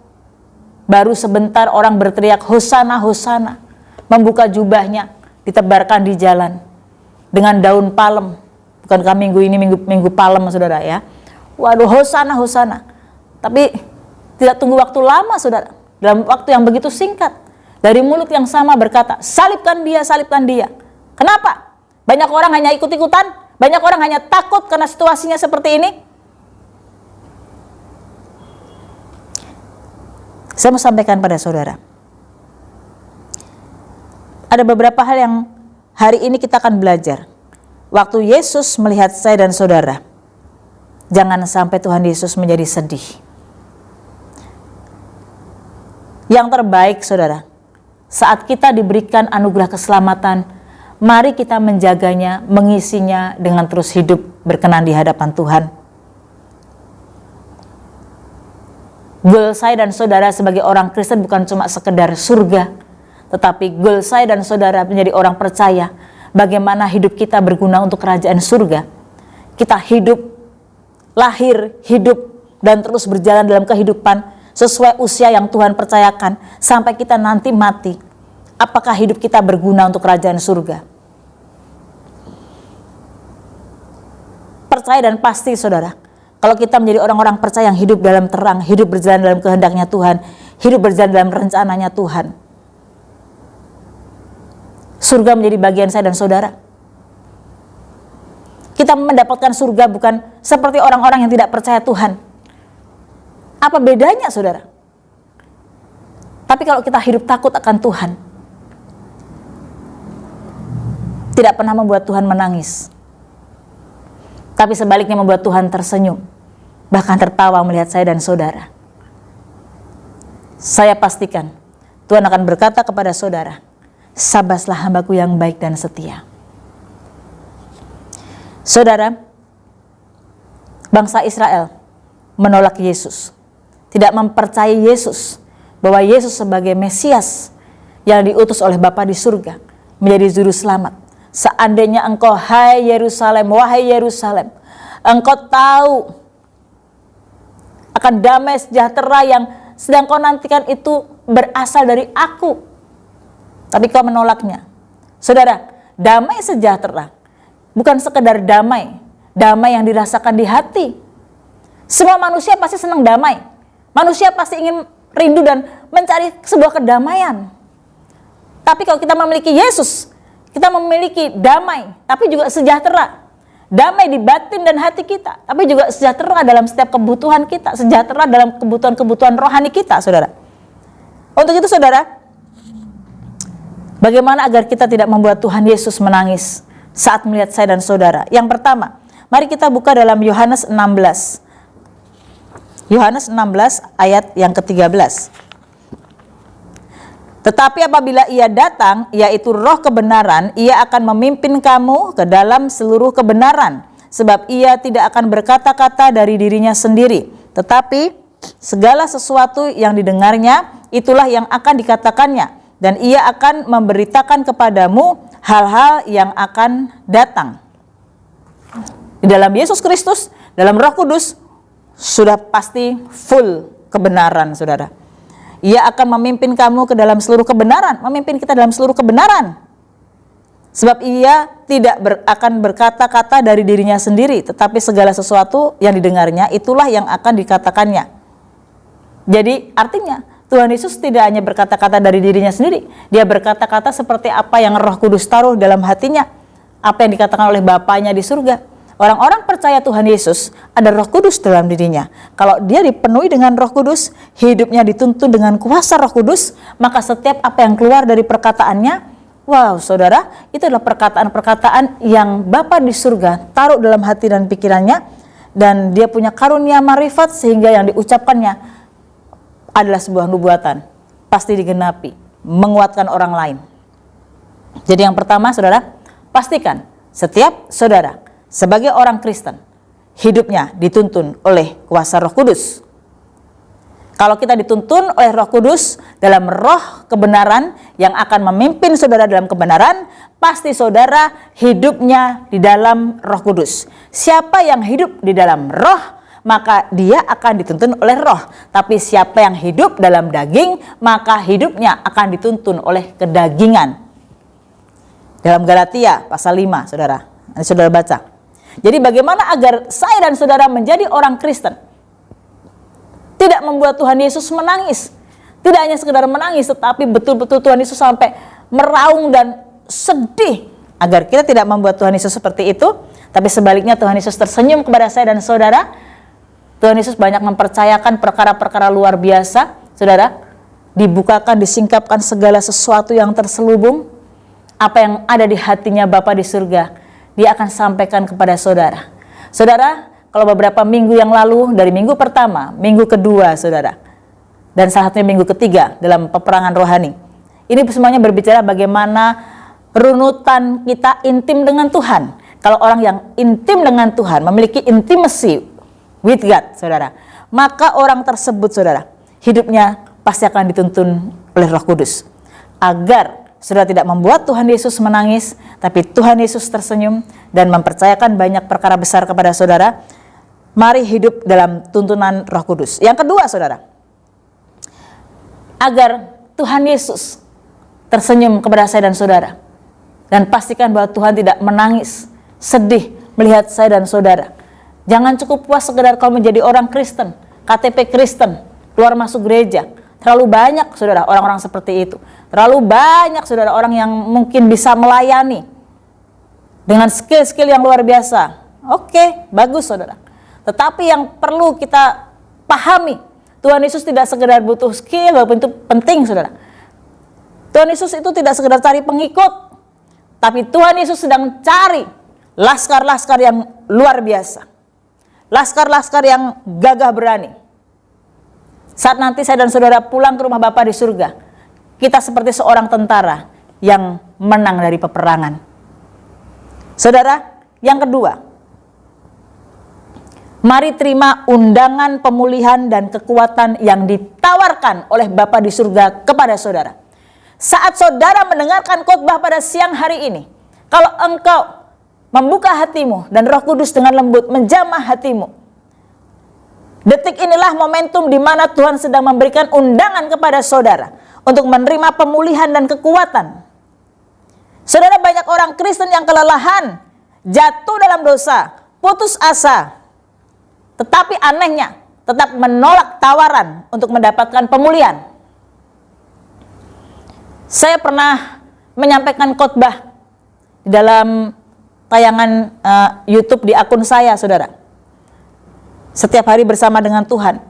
baru sebentar orang berteriak Hosana, Hosana, membuka jubahnya, ditebarkan di jalan dengan daun palem. Bukankah minggu ini minggu palem, saudara ya? Waduh, Hosana, Hosana. Tapi tidak tunggu waktu lama, saudara. Dalam waktu yang begitu singkat, dari mulut yang sama berkata, salibkan dia, salibkan dia. Kenapa? Banyak orang hanya ikut-ikutan, banyak orang hanya takut karena situasinya seperti ini. Saya mau sampaikan pada saudara, ada beberapa hal yang hari ini kita akan belajar. Waktu Yesus melihat saya dan saudara, jangan sampai Tuhan Yesus menjadi sedih. Yang terbaik, saudara, saat kita diberikan anugerah keselamatan, mari kita menjaganya, mengisinya dengan terus hidup berkenan di hadapan Tuhan. Goal saya dan saudara sebagai orang Kristen bukan cuma sekedar surga, tetapi goal saya dan saudara menjadi orang percaya bagaimana hidup kita berguna untuk kerajaan surga. Kita hidup, lahir, hidup, dan terus berjalan dalam kehidupan sesuai usia yang Tuhan percayakan sampai kita nanti mati. Apakah hidup kita berguna untuk kerajaan surga? Percaya dan pasti, saudara, kalau kita menjadi orang-orang percaya yang hidup dalam terang, hidup berjalan dalam kehendaknya Tuhan, hidup berjalan dalam rencananya Tuhan, surga menjadi bagian saya dan saudara. Kita mendapatkan surga bukan seperti orang-orang yang tidak percaya Tuhan. Apa bedanya, saudara? Tapi kalau kita hidup takut akan Tuhan, tidak pernah membuat Tuhan menangis, tapi sebaliknya membuat Tuhan tersenyum, bahkan tertawa melihat saya dan saudara. Saya pastikan Tuhan akan berkata kepada saudara, sabaslah hambaku yang baik dan setia. Saudara, bangsa Israel menolak Yesus, tidak mempercayai Yesus, bahwa Yesus sebagai Mesias yang diutus oleh Bapa di surga menjadi juru selamat. Seandainya engkau, hai Yerusalem, wahai Yerusalem, engkau tahu akan damai sejahtera yang sedang kau nantikan itu berasal dari aku, tapi kau menolaknya. Saudara, damai sejahtera bukan sekedar damai, damai yang dirasakan di hati. Semua manusia pasti senang damai. Manusia pasti ingin rindu dan mencari sebuah kedamaian. Tapi kalau kita memiliki Yesus, kita memiliki damai, tapi juga sejahtera. Damai di batin dan hati kita, tapi juga sejahtera dalam setiap kebutuhan kita, sejahtera dalam kebutuhan-kebutuhan rohani kita, saudara. Untuk itu, saudara, bagaimana agar kita tidak membuat Tuhan Yesus menangis saat melihat saya dan saudara? Yang pertama, mari kita buka dalam Yohanes 16. Yohanes 16 ayat yang ke-13. Tetapi apabila ia datang, yaitu roh kebenaran, ia akan memimpin kamu ke dalam seluruh kebenaran. Sebab ia tidak akan berkata-kata dari dirinya sendiri, tetapi segala sesuatu yang didengarnya, itulah yang akan dikatakannya. Dan ia akan memberitakan kepadamu hal-hal yang akan datang. Di dalam Yesus Kristus, dalam Roh Kudus, sudah pasti full kebenaran, saudara. Ia akan memimpin kamu ke dalam seluruh kebenaran, memimpin kita dalam seluruh kebenaran. Sebab ia tidak akan berkata-kata dari dirinya sendiri, tetapi segala sesuatu yang didengarnya, itulah yang akan dikatakannya. Jadi artinya, Tuhan Yesus tidak hanya berkata-kata dari dirinya sendiri, dia berkata-kata seperti apa yang Roh Kudus taruh dalam hatinya, apa yang dikatakan oleh Bapanya di surga. Orang-orang percaya Tuhan Yesus, ada Roh Kudus dalam dirinya. Kalau dia dipenuhi dengan Roh Kudus, hidupnya dituntun dengan kuasa Roh Kudus, maka setiap apa yang keluar dari perkataannya, wow, saudara, itu adalah perkataan-perkataan yang Bapa di surga taruh dalam hati dan pikirannya, dan dia punya karunia marifat sehingga yang diucapkannya adalah sebuah nubuatan, pasti digenapi, menguatkan orang lain. Jadi yang pertama, saudara, pastikan setiap saudara sebagai orang Kristen, hidupnya dituntun oleh kuasa Roh Kudus. Kalau kita dituntun oleh Roh Kudus dalam roh kebenaran yang akan memimpin saudara dalam kebenaran, pasti saudara hidupnya di dalam Roh Kudus. Siapa yang hidup di dalam roh, maka dia akan dituntun oleh roh. Tapi siapa yang hidup dalam daging, maka hidupnya akan dituntun oleh kedagingan. Dalam Galatia pasal 5, saudara. Nanti saudara baca. Jadi bagaimana agar saya dan saudara menjadi orang Kristen? Tidak membuat Tuhan Yesus menangis. Tidak hanya sekedar menangis, tetapi betul-betul Tuhan Yesus sampai meraung dan sedih. Agar kita tidak membuat Tuhan Yesus seperti itu, tapi sebaliknya Tuhan Yesus tersenyum kepada saya dan saudara. Tuhan Yesus banyak mempercayakan perkara-perkara luar biasa, saudara. Dibukakan, disingkapkan segala sesuatu yang terselubung. Apa yang ada di hatinya Bapa di surga, Dia akan sampaikan kepada saudara. Saudara, kalau beberapa minggu yang lalu, dari minggu pertama, minggu kedua, saudara, dan salah satunya minggu ketiga dalam peperangan rohani, ini semuanya berbicara bagaimana runutan kita intim dengan Tuhan. Kalau orang yang intim dengan Tuhan, memiliki intimacy with God, saudara, maka orang tersebut, saudara, hidupnya pasti akan dituntun oleh Roh Kudus. Agar saudara tidak membuat Tuhan Yesus menangis, tapi Tuhan Yesus tersenyum dan mempercayakan banyak perkara besar kepada saudara. Mari hidup dalam tuntunan Roh Kudus. Yang kedua, saudara, agar Tuhan Yesus tersenyum kepada saya dan saudara. Dan pastikan bahwa Tuhan tidak menangis, sedih melihat saya dan saudara. Jangan cukup puas sekedar kau menjadi orang Kristen, KTP Kristen, keluar masuk gereja. Terlalu banyak, saudara, orang-orang seperti itu. Terlalu banyak, saudara, orang yang mungkin bisa melayani dengan skill-skill yang luar biasa. Oke, bagus, saudara. Tetapi yang perlu kita pahami, Tuhan Yesus tidak sekedar butuh skill, walaupun itu penting, saudara. Tuhan Yesus itu tidak sekedar cari pengikut, tapi Tuhan Yesus sedang cari laskar-laskar yang luar biasa. Laskar-laskar yang gagah berani. Saat nanti saya dan saudara pulang ke rumah Bapa di surga, kita seperti seorang tentara yang menang dari peperangan. Saudara, yang kedua, mari terima undangan pemulihan dan kekuatan yang ditawarkan oleh Bapa di surga kepada saudara. Saat saudara mendengarkan khotbah pada siang hari ini, kalau engkau membuka hatimu dan Roh Kudus dengan lembut menjamah hatimu, detik inilah momentum di mana Tuhan sedang memberikan undangan kepada saudara untuk menerima pemulihan dan kekuatan. Saudara, banyak orang Kristen yang kelelahan, jatuh dalam dosa, putus asa, tetapi anehnya tetap menolak tawaran untuk mendapatkan pemulihan. Saya pernah menyampaikan khotbah di dalam tayangan YouTube di akun saya, saudara. Setiap hari bersama dengan Tuhan.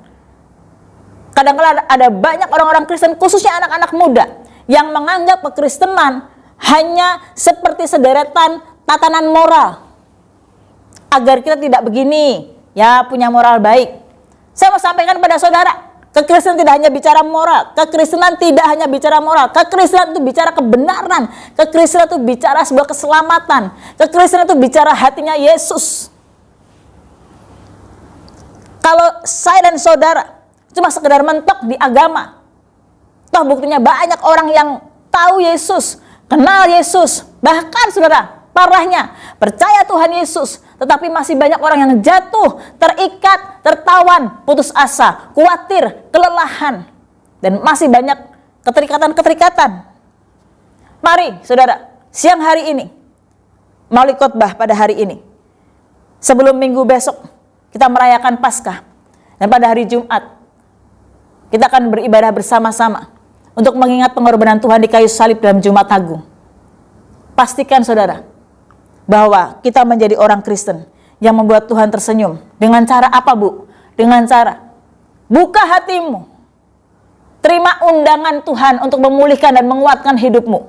Kadang-kadang ada banyak orang-orang Kristen, khususnya anak-anak muda, yang menganggap kekristenan hanya seperti sederetan tatanan moral. Agar kita tidak begini, ya punya moral baik. Saya mau sampaikan pada saudara, kekristenan tidak hanya bicara moral. Kekristenan tidak hanya bicara moral. Kekristenan itu bicara kebenaran. Kekristenan itu bicara sebuah keselamatan. Kekristenan itu bicara hatinya Yesus. Kalau saya dan saudara cuma sekedar mentok di agama, toh buktinya banyak orang yang tahu Yesus, kenal Yesus, bahkan saudara, parahnya percaya Tuhan Yesus, tetapi masih banyak orang yang jatuh, terikat, tertawan, putus asa, khawatir, kelelahan, dan masih banyak keterikatan-keterikatan. Mari saudara, siang hari ini, melalui khotbah pada hari ini, sebelum minggu besok kita merayakan Paskah, dan pada hari Jumat kita akan beribadah bersama-sama untuk mengingat pengorbanan Tuhan di kayu salib dalam Jumat Agung. Pastikan saudara bahwa kita menjadi orang Kristen yang membuat Tuhan tersenyum. Dengan cara apa, Bu? Dengan cara buka hatimu, terima undangan Tuhan untuk memulihkan dan menguatkan hidupmu.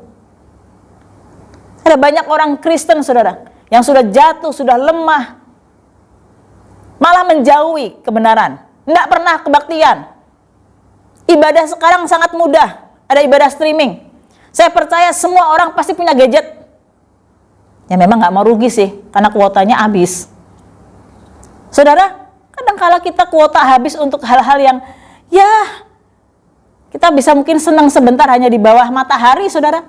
Ada banyak orang Kristen, saudara, yang sudah jatuh, sudah lemah, malah menjauhi kebenaran, tidak pernah kebaktian. Ibadah sekarang sangat mudah, ada ibadah streaming. Saya percaya semua orang pasti punya gadget. Ya memang nggak mau rugi sih, karena kuotanya habis. Saudara, kadang-kala kita kuota habis untuk hal-hal yang, ya kita bisa mungkin senang sebentar hanya di bawah matahari, saudara.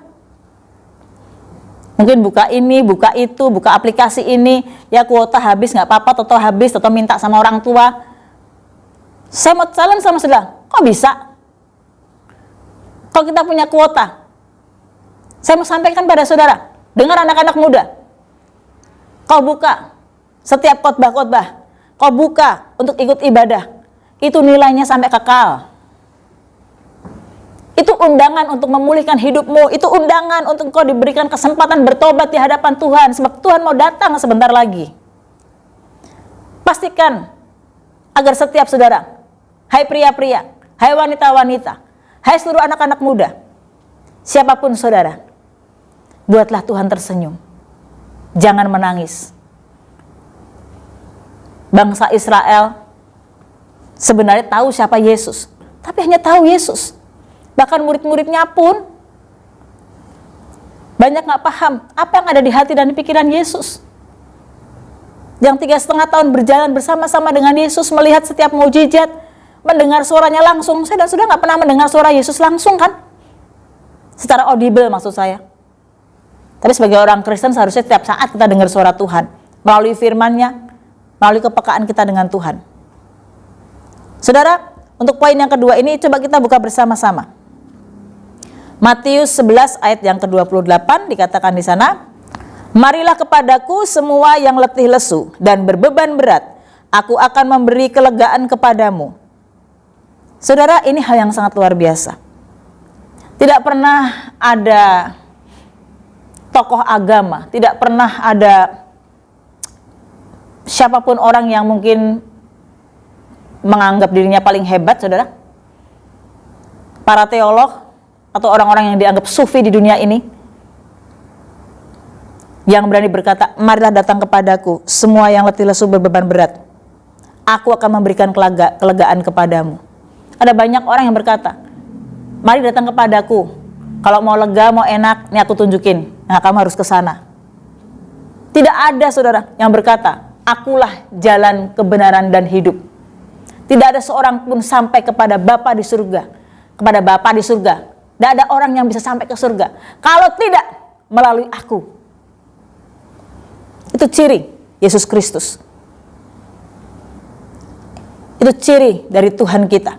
Mungkin buka ini, buka itu, buka aplikasi ini, ya kuota habis nggak apa-apa, toto habis, toto minta sama orang tua. Saya mau challenge sama saudara, kok bisa? Kalau kita punya kuota, saya mau sampaikan pada saudara, dengar anak-anak muda, kau buka setiap khotbah-khotbah, kau buka untuk ikut ibadah, itu nilainya sampai kekal. Itu undangan untuk memulihkan hidupmu, itu undangan untuk kau diberikan kesempatan bertobat di hadapan Tuhan, sebab Tuhan mau datang sebentar lagi. Pastikan agar setiap saudara, hai pria-pria, hai wanita-wanita, hai seluruh anak-anak muda, siapapun saudara, buatlah Tuhan tersenyum. Jangan menangis. Bangsa Israel sebenarnya tahu siapa Yesus, tapi hanya tahu Yesus. Bahkan murid-muridnya pun banyak nggak paham apa yang ada di hati dan di pikiran Yesus. Yang 3,5 tahun berjalan bersama-sama dengan Yesus, melihat setiap mukjizat, mendengar suaranya langsung. Saya dan saudara nggak pernah mendengar suara Yesus langsung kan? Secara audible maksud saya. Tapi sebagai orang Kristen seharusnya setiap saat kita dengar suara Tuhan melalui firman-Nya, melalui kepekaan kita dengan Tuhan. Saudara, untuk poin yang kedua ini coba kita buka bersama-sama. Matius 11 ayat yang ke-28 dikatakan di sana, marilah kepadaku semua yang letih lesu dan berbeban berat, aku akan memberi kelegaan kepadamu. Saudara, ini hal yang sangat luar biasa. Tidak pernah ada tokoh agama, tidak pernah ada siapapun orang yang mungkin menganggap dirinya paling hebat, saudara. Para teolog atau orang-orang yang dianggap sufi di dunia ini yang berani berkata, marilah datang kepadaku semua yang letih lesu berbeban berat, aku akan memberikan kelegaan kepadamu. Ada banyak orang yang berkata, mari datang kepadaku, kalau mau lega, mau enak, ini aku tunjukin, nah kamu harus ke sana. Tidak ada saudara yang berkata, akulah jalan kebenaran dan hidup. Tidak ada seorang pun sampai kepada Bapa di surga, kepada Bapa di surga. Tidak ada orang yang bisa sampai ke surga kalau tidak melalui aku. Itu ciri Yesus Kristus. Itu ciri dari Tuhan kita.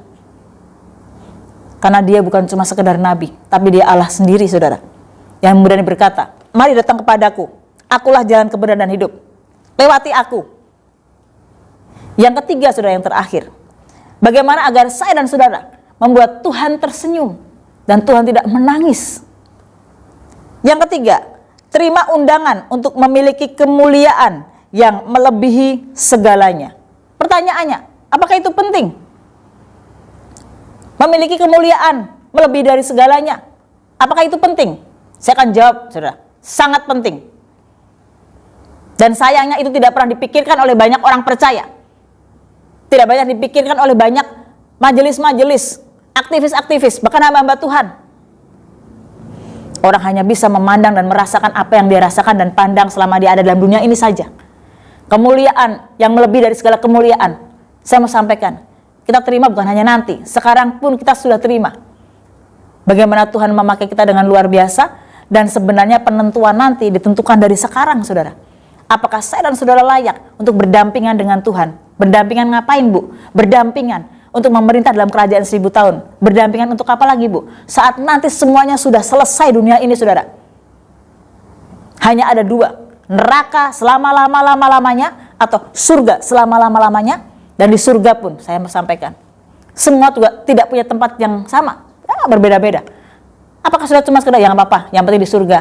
Karena dia bukan cuma sekedar nabi, tapi dia Allah sendiri, saudara. Yang berani berkata, mari datang kepadaku, akulah jalan kebenaran dan hidup. Lewati aku. Yang ketiga, saudara, yang terakhir. Bagaimana agar saya dan saudara membuat Tuhan tersenyum dan Tuhan tidak menangis. Yang ketiga, terima undangan untuk memiliki kemuliaan yang melebihi segalanya. Pertanyaannya, apakah itu penting? Memiliki kemuliaan melebihi dari segalanya, apakah itu penting? Saya akan jawab, saudara, sangat penting. Dan sayangnya itu tidak pernah dipikirkan oleh banyak orang percaya. Tidak banyak dipikirkan oleh banyak majelis-majelis, aktivis-aktivis, bahkan hamba-hamba Tuhan. Orang hanya bisa memandang dan merasakan apa yang dia rasakan dan pandang selama dia ada dalam dunia ini saja. Kemuliaan yang melebihi dari segala kemuliaan, saya mau sampaikan, kita terima bukan hanya nanti, sekarang pun kita sudah terima. Bagaimana Tuhan memakai kita dengan luar biasa, dan sebenarnya penentuan nanti ditentukan dari sekarang, saudara. Apakah saya dan saudara layak untuk berdampingan dengan Tuhan? Berdampingan ngapain, Bu? Berdampingan untuk memerintah dalam kerajaan 1000 tahun. Berdampingan untuk apa lagi, Bu? Saat nanti semuanya sudah selesai dunia ini, saudara. Hanya ada dua, neraka selama-lama-lama-lamanya atau surga selama-lama-lamanya. Dan di surga pun, saya mau sampaikan, semua juga tidak punya tempat yang sama, ya, berbeda-beda. Apakah sudah cuma sekedar, ya nggak apa-apa, yang penting di surga.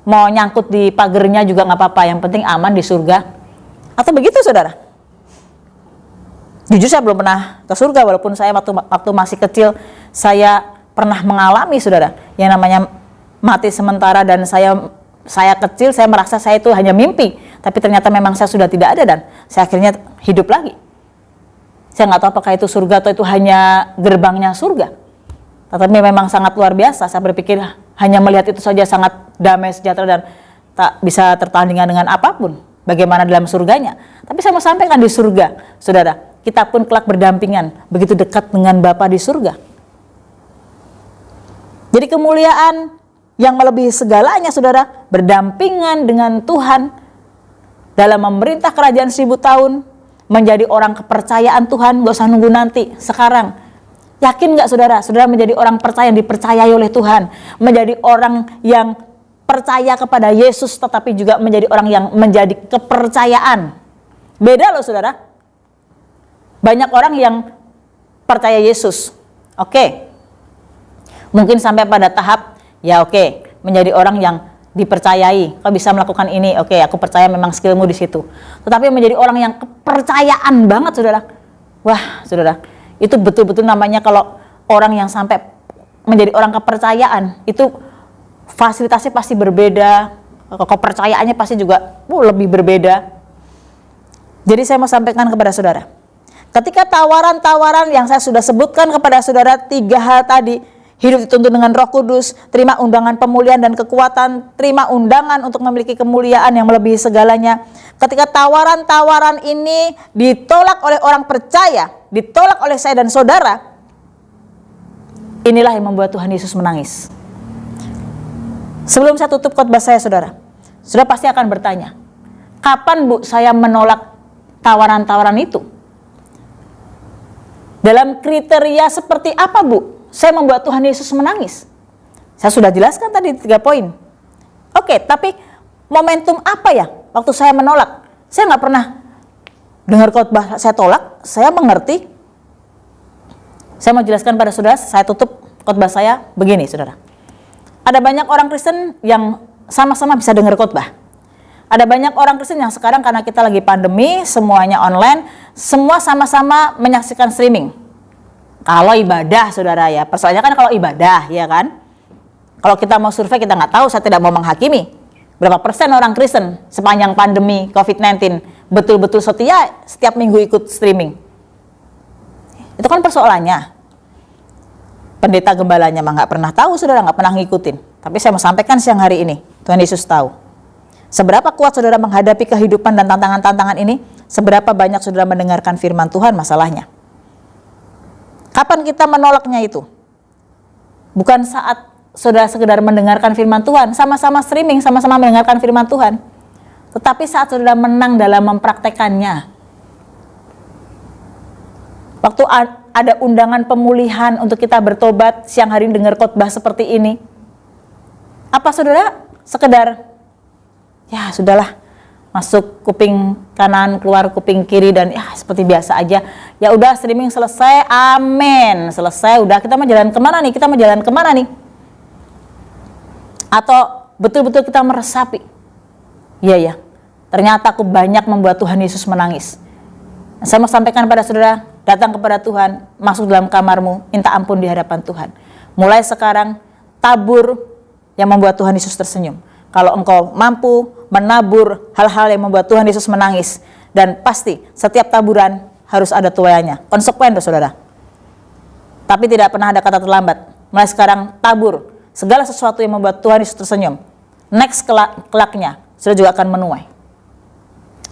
Mau nyangkut di pagernya juga nggak apa-apa, yang penting aman di surga. Atau begitu, saudara? Jujur saya belum pernah ke surga, walaupun saya waktu masih kecil saya pernah mengalami, saudara, yang namanya mati sementara, dan saya kecil saya merasa saya itu hanya mimpi, tapi ternyata memang saya sudah tidak ada dan saya akhirnya hidup lagi. Saya nggak tahu apakah itu surga atau itu hanya gerbangnya surga, tetapi memang sangat luar biasa. Saya berpikir hanya melihat itu saja sangat damai, sejahtera, dan tak bisa tertandingan dengan apapun bagaimana dalam surganya. Tapi saya mau sampaikan, di surga, saudara, kita pun kelak berdampingan, begitu dekat dengan Bapa di surga. Jadi kemuliaan yang melebihi segalanya, saudara, berdampingan dengan Tuhan dalam memerintah kerajaan 1000 tahun, menjadi orang kepercayaan Tuhan, gak usah nunggu nanti, sekarang. Yakin gak saudara? Saudara menjadi orang percaya yang dipercayai oleh Tuhan, menjadi orang yang percaya kepada Yesus, tetapi juga menjadi orang yang menjadi kepercayaan. Beda loh saudara. Banyak orang yang percaya Yesus, oke, mungkin sampai pada tahap ya oke, menjadi orang yang dipercayai. Kau bisa melakukan ini, oke, aku percaya memang skillmu di situ. Tetapi menjadi orang yang kepercayaan banget, saudara. Wah, saudara, itu betul-betul namanya kalau orang yang sampai menjadi orang kepercayaan, itu fasilitasnya pasti berbeda, kepercayaannya pasti juga lebih berbeda. Jadi saya mau sampaikan kepada saudara, ketika tawaran-tawaran yang saya sudah sebutkan kepada saudara 3 hal tadi, hidup dituntun dengan Roh Kudus, terima undangan pemulihan dan kekuatan, terima undangan untuk memiliki kemuliaan yang melebihi segalanya. Ketika tawaran-tawaran ini ditolak oleh orang percaya, ditolak oleh saya dan saudara, inilah yang membuat Tuhan Yesus menangis. Sebelum saya tutup khotbah saya, saudara pasti akan bertanya, kapan Bu saya menolak tawaran-tawaran itu? Dalam kriteria seperti apa Bu saya membuat Tuhan Yesus menangis? Saya sudah jelaskan tadi 3 poin. Oke, tapi momentum apa ya waktu saya menolak? Saya nggak pernah dengar khotbah saya tolak, saya mengerti. Saya mau jelaskan pada saudara, saya tutup khotbah saya begini, saudara. Ada banyak orang Kristen yang sama-sama bisa dengar khotbah. Ada banyak orang Kristen yang sekarang karena kita lagi pandemi, semuanya online, semua sama-sama menyaksikan streaming. Kalau ibadah, saudara ya, persoalannya kan kalau ibadah, ya kan? Kalau kita mau survei, kita nggak tahu, saya tidak mau menghakimi. Berapa persen orang Kristen sepanjang pandemi COVID-19 betul-betul setia setiap minggu ikut streaming? Itu kan persoalannya. Pendeta gembalanya mah nggak pernah tahu, saudara, nggak pernah ngikutin. Tapi saya mau sampaikan siang hari ini, Tuhan Yesus tahu. Seberapa kuat saudara menghadapi kehidupan dan tantangan-tantangan ini, seberapa banyak saudara mendengarkan firman Tuhan masalahnya. Kapan kita menolaknya itu? Bukan saat saudara sekedar mendengarkan firman Tuhan, sama-sama streaming, sama-sama mendengarkan firman Tuhan. Tetapi saat saudara menang dalam mempraktekannya. Waktu ada undangan pemulihan untuk kita bertobat, siang hari ini dengar khotbah seperti ini. Apa saudara sekedar, ya sudahlah, masuk kuping kanan, keluar kuping kiri, dan ya seperti biasa aja. Ya udah, streaming selesai, amin, selesai, udah, kita mau jalan kemana nih? Kita mau jalan kemana nih? Atau betul-betul kita meresapi, iya ya, ternyata aku banyak membuat Tuhan Yesus menangis. Saya mau sampaikan pada saudara, datang kepada Tuhan, masuk dalam kamarmu, minta ampun di hadapan Tuhan. Mulai sekarang, tabur yang membuat Tuhan Yesus tersenyum. Kalau engkau mampu menabur hal-hal yang membuat Tuhan Yesus menangis, dan pasti setiap taburan harus ada tuaiannya, konsekuen saudara. Tapi tidak pernah ada kata terlambat. Mulai sekarang tabur segala sesuatu yang membuat Tuhan Yesus tersenyum. Next kelaknya saudara juga akan menuai.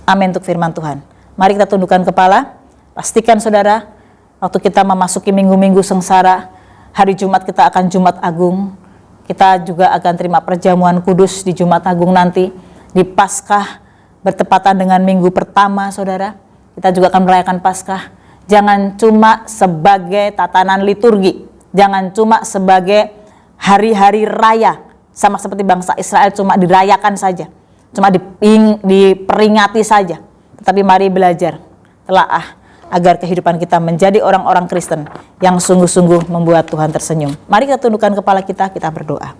Amin untuk firman Tuhan. Mari kita tundukkan kepala. Pastikan saudara, waktu kita memasuki minggu-minggu sengsara, hari Jumat kita akan Jumat Agung. Kita juga akan terima perjamuan kudus di Jumat Agung nanti. Di Paskah bertepatan dengan minggu pertama, saudara. Kita juga akan merayakan Paskah. Jangan cuma sebagai tatanan liturgi. Jangan cuma sebagai hari-hari raya. Sama seperti bangsa Israel cuma dirayakan saja. Cuma diperingati saja. Tetapi mari belajar, telaah, agar kehidupan kita menjadi orang-orang Kristen yang sungguh-sungguh membuat Tuhan tersenyum. Mari kita tundukkan kepala kita berdoa.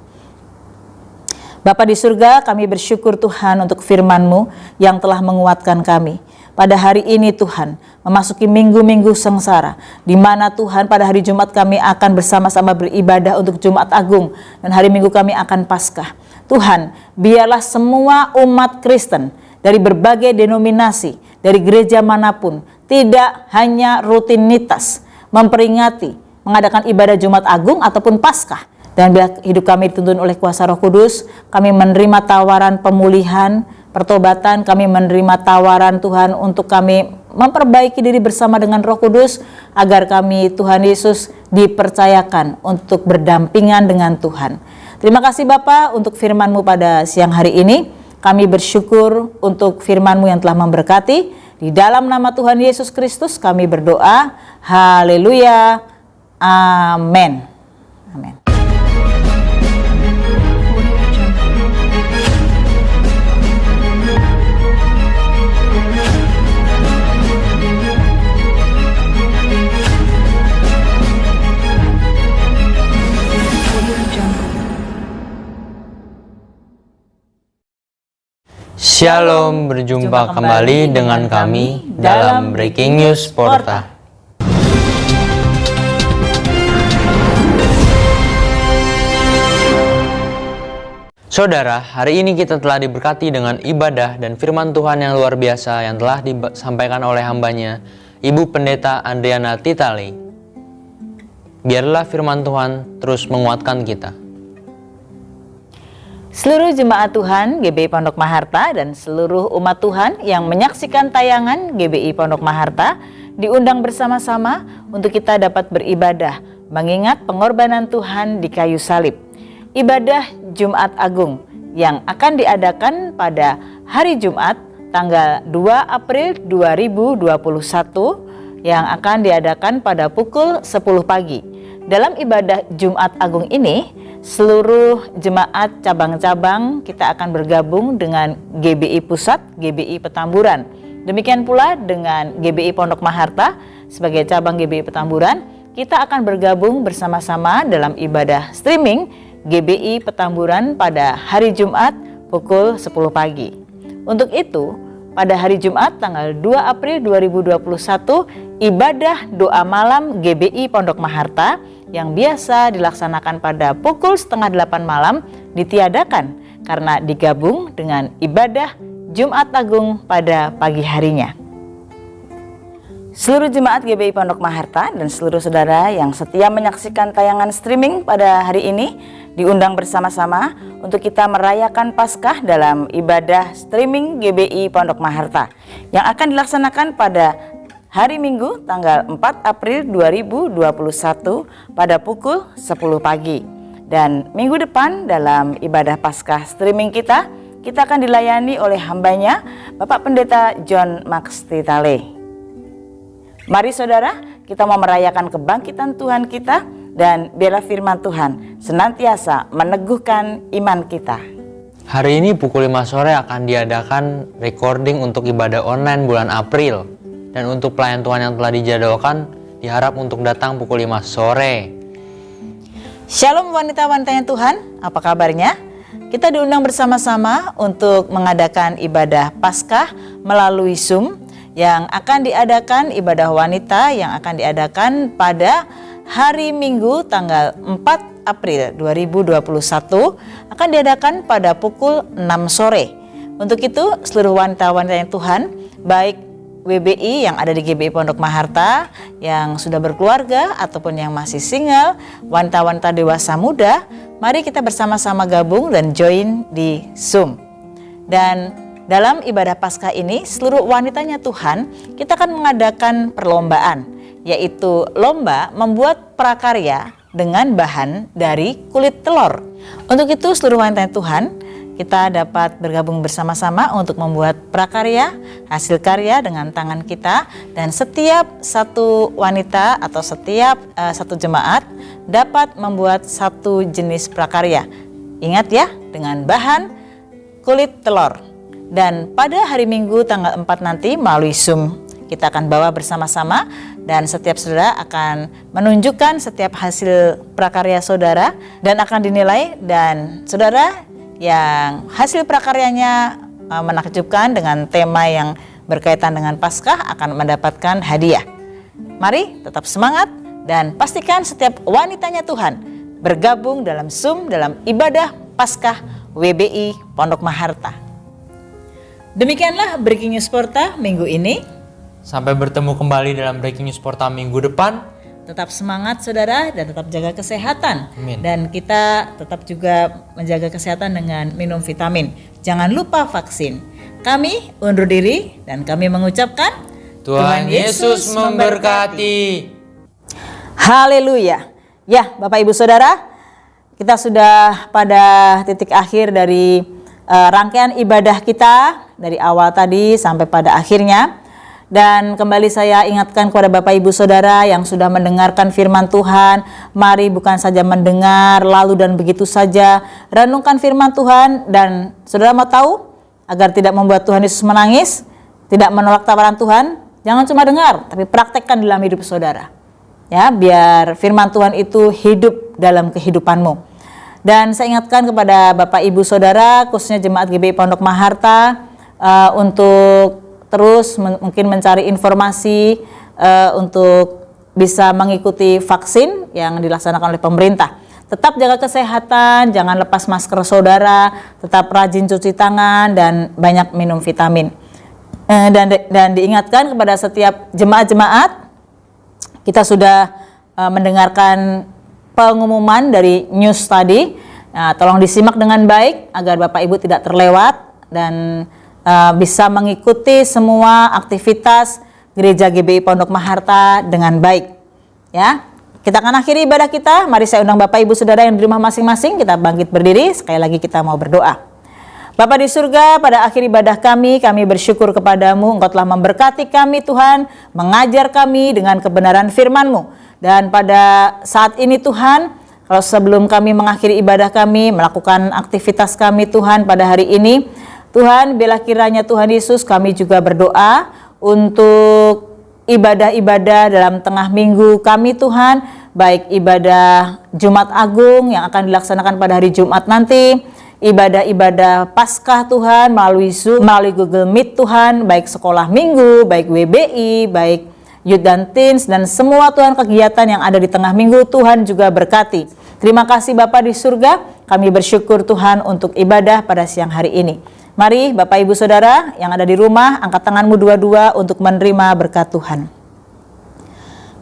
Bapa di surga, kami bersyukur Tuhan untuk firman-Mu yang telah menguatkan kami. Pada hari ini Tuhan, memasuki minggu-minggu sengsara, di mana Tuhan pada hari Jumat kami akan bersama-sama beribadah untuk Jumat Agung, dan hari Minggu kami akan Paskah. Tuhan, biarlah semua umat Kristen dari berbagai denominasi, dari gereja manapun, tidak hanya rutinitas memperingati, mengadakan ibadah Jumat Agung ataupun Paskah. Dan bila hidup kami dituntun oleh kuasa Roh Kudus, kami menerima tawaran pemulihan, pertobatan, kami menerima tawaran Tuhan untuk kami memperbaiki diri bersama dengan Roh Kudus, agar kami Tuhan Yesus dipercayakan untuk berdampingan dengan Tuhan. Terima kasih Bapa untuk firman-Mu pada siang hari ini. Kami bersyukur untuk firman-Mu yang telah memberkati. Di dalam nama Tuhan Yesus Kristus kami berdoa. Haleluya. Amin. Amin. Shalom, berjumpa kembali dengan kami dalam Breaking News Porta. Saudara, hari ini kita telah diberkati dengan ibadah dan firman Tuhan yang luar biasa yang telah disampaikan oleh hambanya, Ibu Pendeta Andriana Titale. Biarlah firman Tuhan terus menguatkan kita. Seluruh jemaat Tuhan GBI Pondok Maharta dan seluruh umat Tuhan yang menyaksikan tayangan GBI Pondok Maharta diundang bersama-sama untuk kita dapat beribadah mengingat pengorbanan Tuhan di kayu salib. Ibadah Jumat Agung yang akan diadakan pada hari Jumat tanggal 2 April 2021 yang akan diadakan pada pukul 10 pagi. Dalam ibadah Jumat Agung ini, seluruh jemaat cabang-cabang kita akan bergabung dengan GBI Pusat, GBI Petamburan. Demikian pula dengan GBI Pondok Maharta sebagai cabang GBI Petamburan, kita akan bergabung bersama-sama dalam ibadah streaming GBI Petamburan pada hari Jumat pukul 10 pagi. Untuk itu, pada hari Jumat tanggal 2 April 2021, ibadah doa malam GBI Pondok Maharta yang biasa dilaksanakan pada pukul 7:30 malam ditiadakan karena digabung dengan ibadah Jumat Agung pada pagi harinya. Seluruh jemaat GBI Pondok Maharta dan seluruh saudara yang setia menyaksikan tayangan streaming pada hari ini diundang bersama-sama untuk kita merayakan Paskah dalam ibadah streaming GBI Pondok Maharta yang akan dilaksanakan pada hari Minggu tanggal 4 April 2021 pada pukul 10 pagi. Dan minggu depan dalam ibadah Paskah streaming kita akan dilayani oleh hambanya Bapak Pendeta John Max Titale. Mari saudara, kita mau merayakan kebangkitan Tuhan kita dan biarlah firman Tuhan senantiasa meneguhkan iman kita. Hari ini pukul 5 sore akan diadakan recording untuk ibadah online bulan April. Dan untuk pelayan Tuhan yang telah dijadwalkan diharap untuk datang pukul 5 sore. Shalom wanita-wanitanya Tuhan, apa kabarnya? Kita diundang bersama-sama untuk mengadakan ibadah Paskah melalui Zoom yang akan diadakan ibadah wanita yang akan diadakan pada hari Minggu tanggal 4 April 2021 akan diadakan pada pukul 6 sore. Untuk itu seluruh wanita-wanitanya Tuhan, baik WBI yang ada di GBI Pondok Maharta yang sudah berkeluarga ataupun yang masih single, wanita-wanita dewasa muda, mari kita bersama-sama gabung dan join di Zoom. Dan dalam ibadah Paskah ini seluruh wanitanya Tuhan, kita akan mengadakan perlombaan, yaitu lomba membuat prakarya dengan bahan dari kulit telur. Untuk itu seluruh wanitanya Tuhan, kita dapat bergabung bersama-sama untuk membuat prakarya, hasil karya dengan tangan kita, dan setiap satu wanita atau setiap satu jemaat dapat membuat satu jenis prakarya. Ingat ya, dengan bahan kulit telur. Dan pada hari Minggu tanggal 4 nanti melalui Zoom kita akan bawa bersama-sama dan setiap saudara akan menunjukkan setiap hasil prakarya saudara dan akan dinilai, dan saudara yang hasil prakaryanya menakjubkan dengan tema yang berkaitan dengan Paskah akan mendapatkan hadiah. Mari tetap semangat dan pastikan setiap wanitanya Tuhan bergabung dalam Zoom dalam ibadah Paskah WBI Pondok Maharta. Demikianlah Breaking News Porta minggu ini. Sampai bertemu kembali dalam Breaking News Porta minggu depan. Tetap semangat saudara dan tetap jaga kesehatan. Amin. Dan kita tetap juga menjaga kesehatan dengan minum vitamin. Jangan lupa vaksin. Kami undur diri dan kami mengucapkan Tuhan Yesus memberkati. Haleluya. Ya Bapak Ibu Saudara, kita sudah pada titik akhir dari rangkaian ibadah kita dari awal tadi sampai pada akhirnya. Dan kembali saya ingatkan kepada Bapak Ibu Saudara yang sudah mendengarkan firman Tuhan, mari bukan saja mendengar lalu dan begitu saja, renungkan firman Tuhan. Dan saudara mau tahu agar tidak membuat Tuhan Yesus menangis, tidak menolak tawaran Tuhan, jangan cuma dengar tapi praktekkan dalam hidup saudara. Ya, biar firman Tuhan itu hidup dalam kehidupanmu. Dan saya ingatkan kepada Bapak Ibu Saudara, khususnya Jemaat GBI Pondok Maharta, untuk terus mungkin mencari informasi untuk bisa mengikuti vaksin yang dilaksanakan oleh pemerintah. Tetap jaga kesehatan, jangan lepas masker saudara, tetap rajin cuci tangan dan banyak minum vitamin. Dan diingatkan kepada setiap jemaat-jemaat, kita sudah mendengarkan pengumuman dari news tadi. Nah, tolong disimak dengan baik agar Bapak Ibu tidak terlewat dan bisa mengikuti semua aktivitas Gereja GBI Pondok Maharta dengan baik. Ya, kita akan akhiri ibadah kita. Mari saya undang Bapak Ibu Saudara yang di rumah masing-masing, kita bangkit berdiri. Sekali lagi kita mau berdoa. Bapa di surga, pada akhir ibadah kami bersyukur kepadamu. Engkau telah memberkati kami Tuhan, mengajar kami dengan kebenaran firman-Mu. Dan pada saat ini Tuhan, kalau sebelum kami mengakhiri ibadah kami, melakukan aktivitas kami Tuhan pada hari ini, Tuhan, bila kiranya Tuhan Yesus, kami juga berdoa untuk ibadah-ibadah dalam tengah minggu kami Tuhan, baik ibadah Jumat Agung yang akan dilaksanakan pada hari Jumat nanti, ibadah-ibadah Paskah Tuhan melalui Zoom, melalui Google Meet Tuhan, baik sekolah minggu, baik WBI, baik Youth dan Teens, dan semua Tuhan kegiatan yang ada di tengah minggu Tuhan juga berkati. Terima kasih Bapa di surga, kami bersyukur Tuhan untuk ibadah pada siang hari ini. Mari Bapak Ibu Saudara yang ada di rumah, angkat tanganmu dua-dua untuk menerima berkat Tuhan.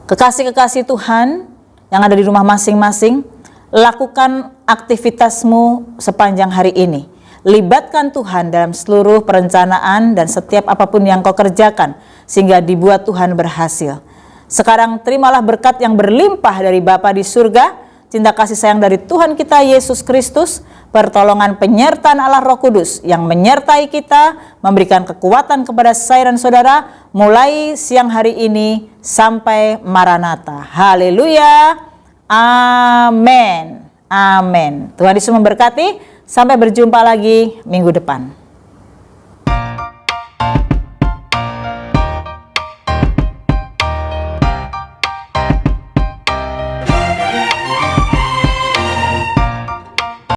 Kekasih-kekasih Tuhan yang ada di rumah masing-masing, lakukan aktivitasmu sepanjang hari ini. Libatkan Tuhan dalam seluruh perencanaan dan setiap apapun yang kau kerjakan, sehingga dibuat Tuhan berhasil. Sekarang terimalah berkat yang berlimpah dari Bapa di surga, cinta kasih sayang dari Tuhan kita Yesus Kristus, pertolongan penyertaan Allah Roh Kudus yang menyertai kita, memberikan kekuatan kepada saya dan saudara mulai siang hari ini sampai Maranatha. Haleluya. Amin. Amin. Tuhan Yesus memberkati. Sampai berjumpa lagi minggu depan.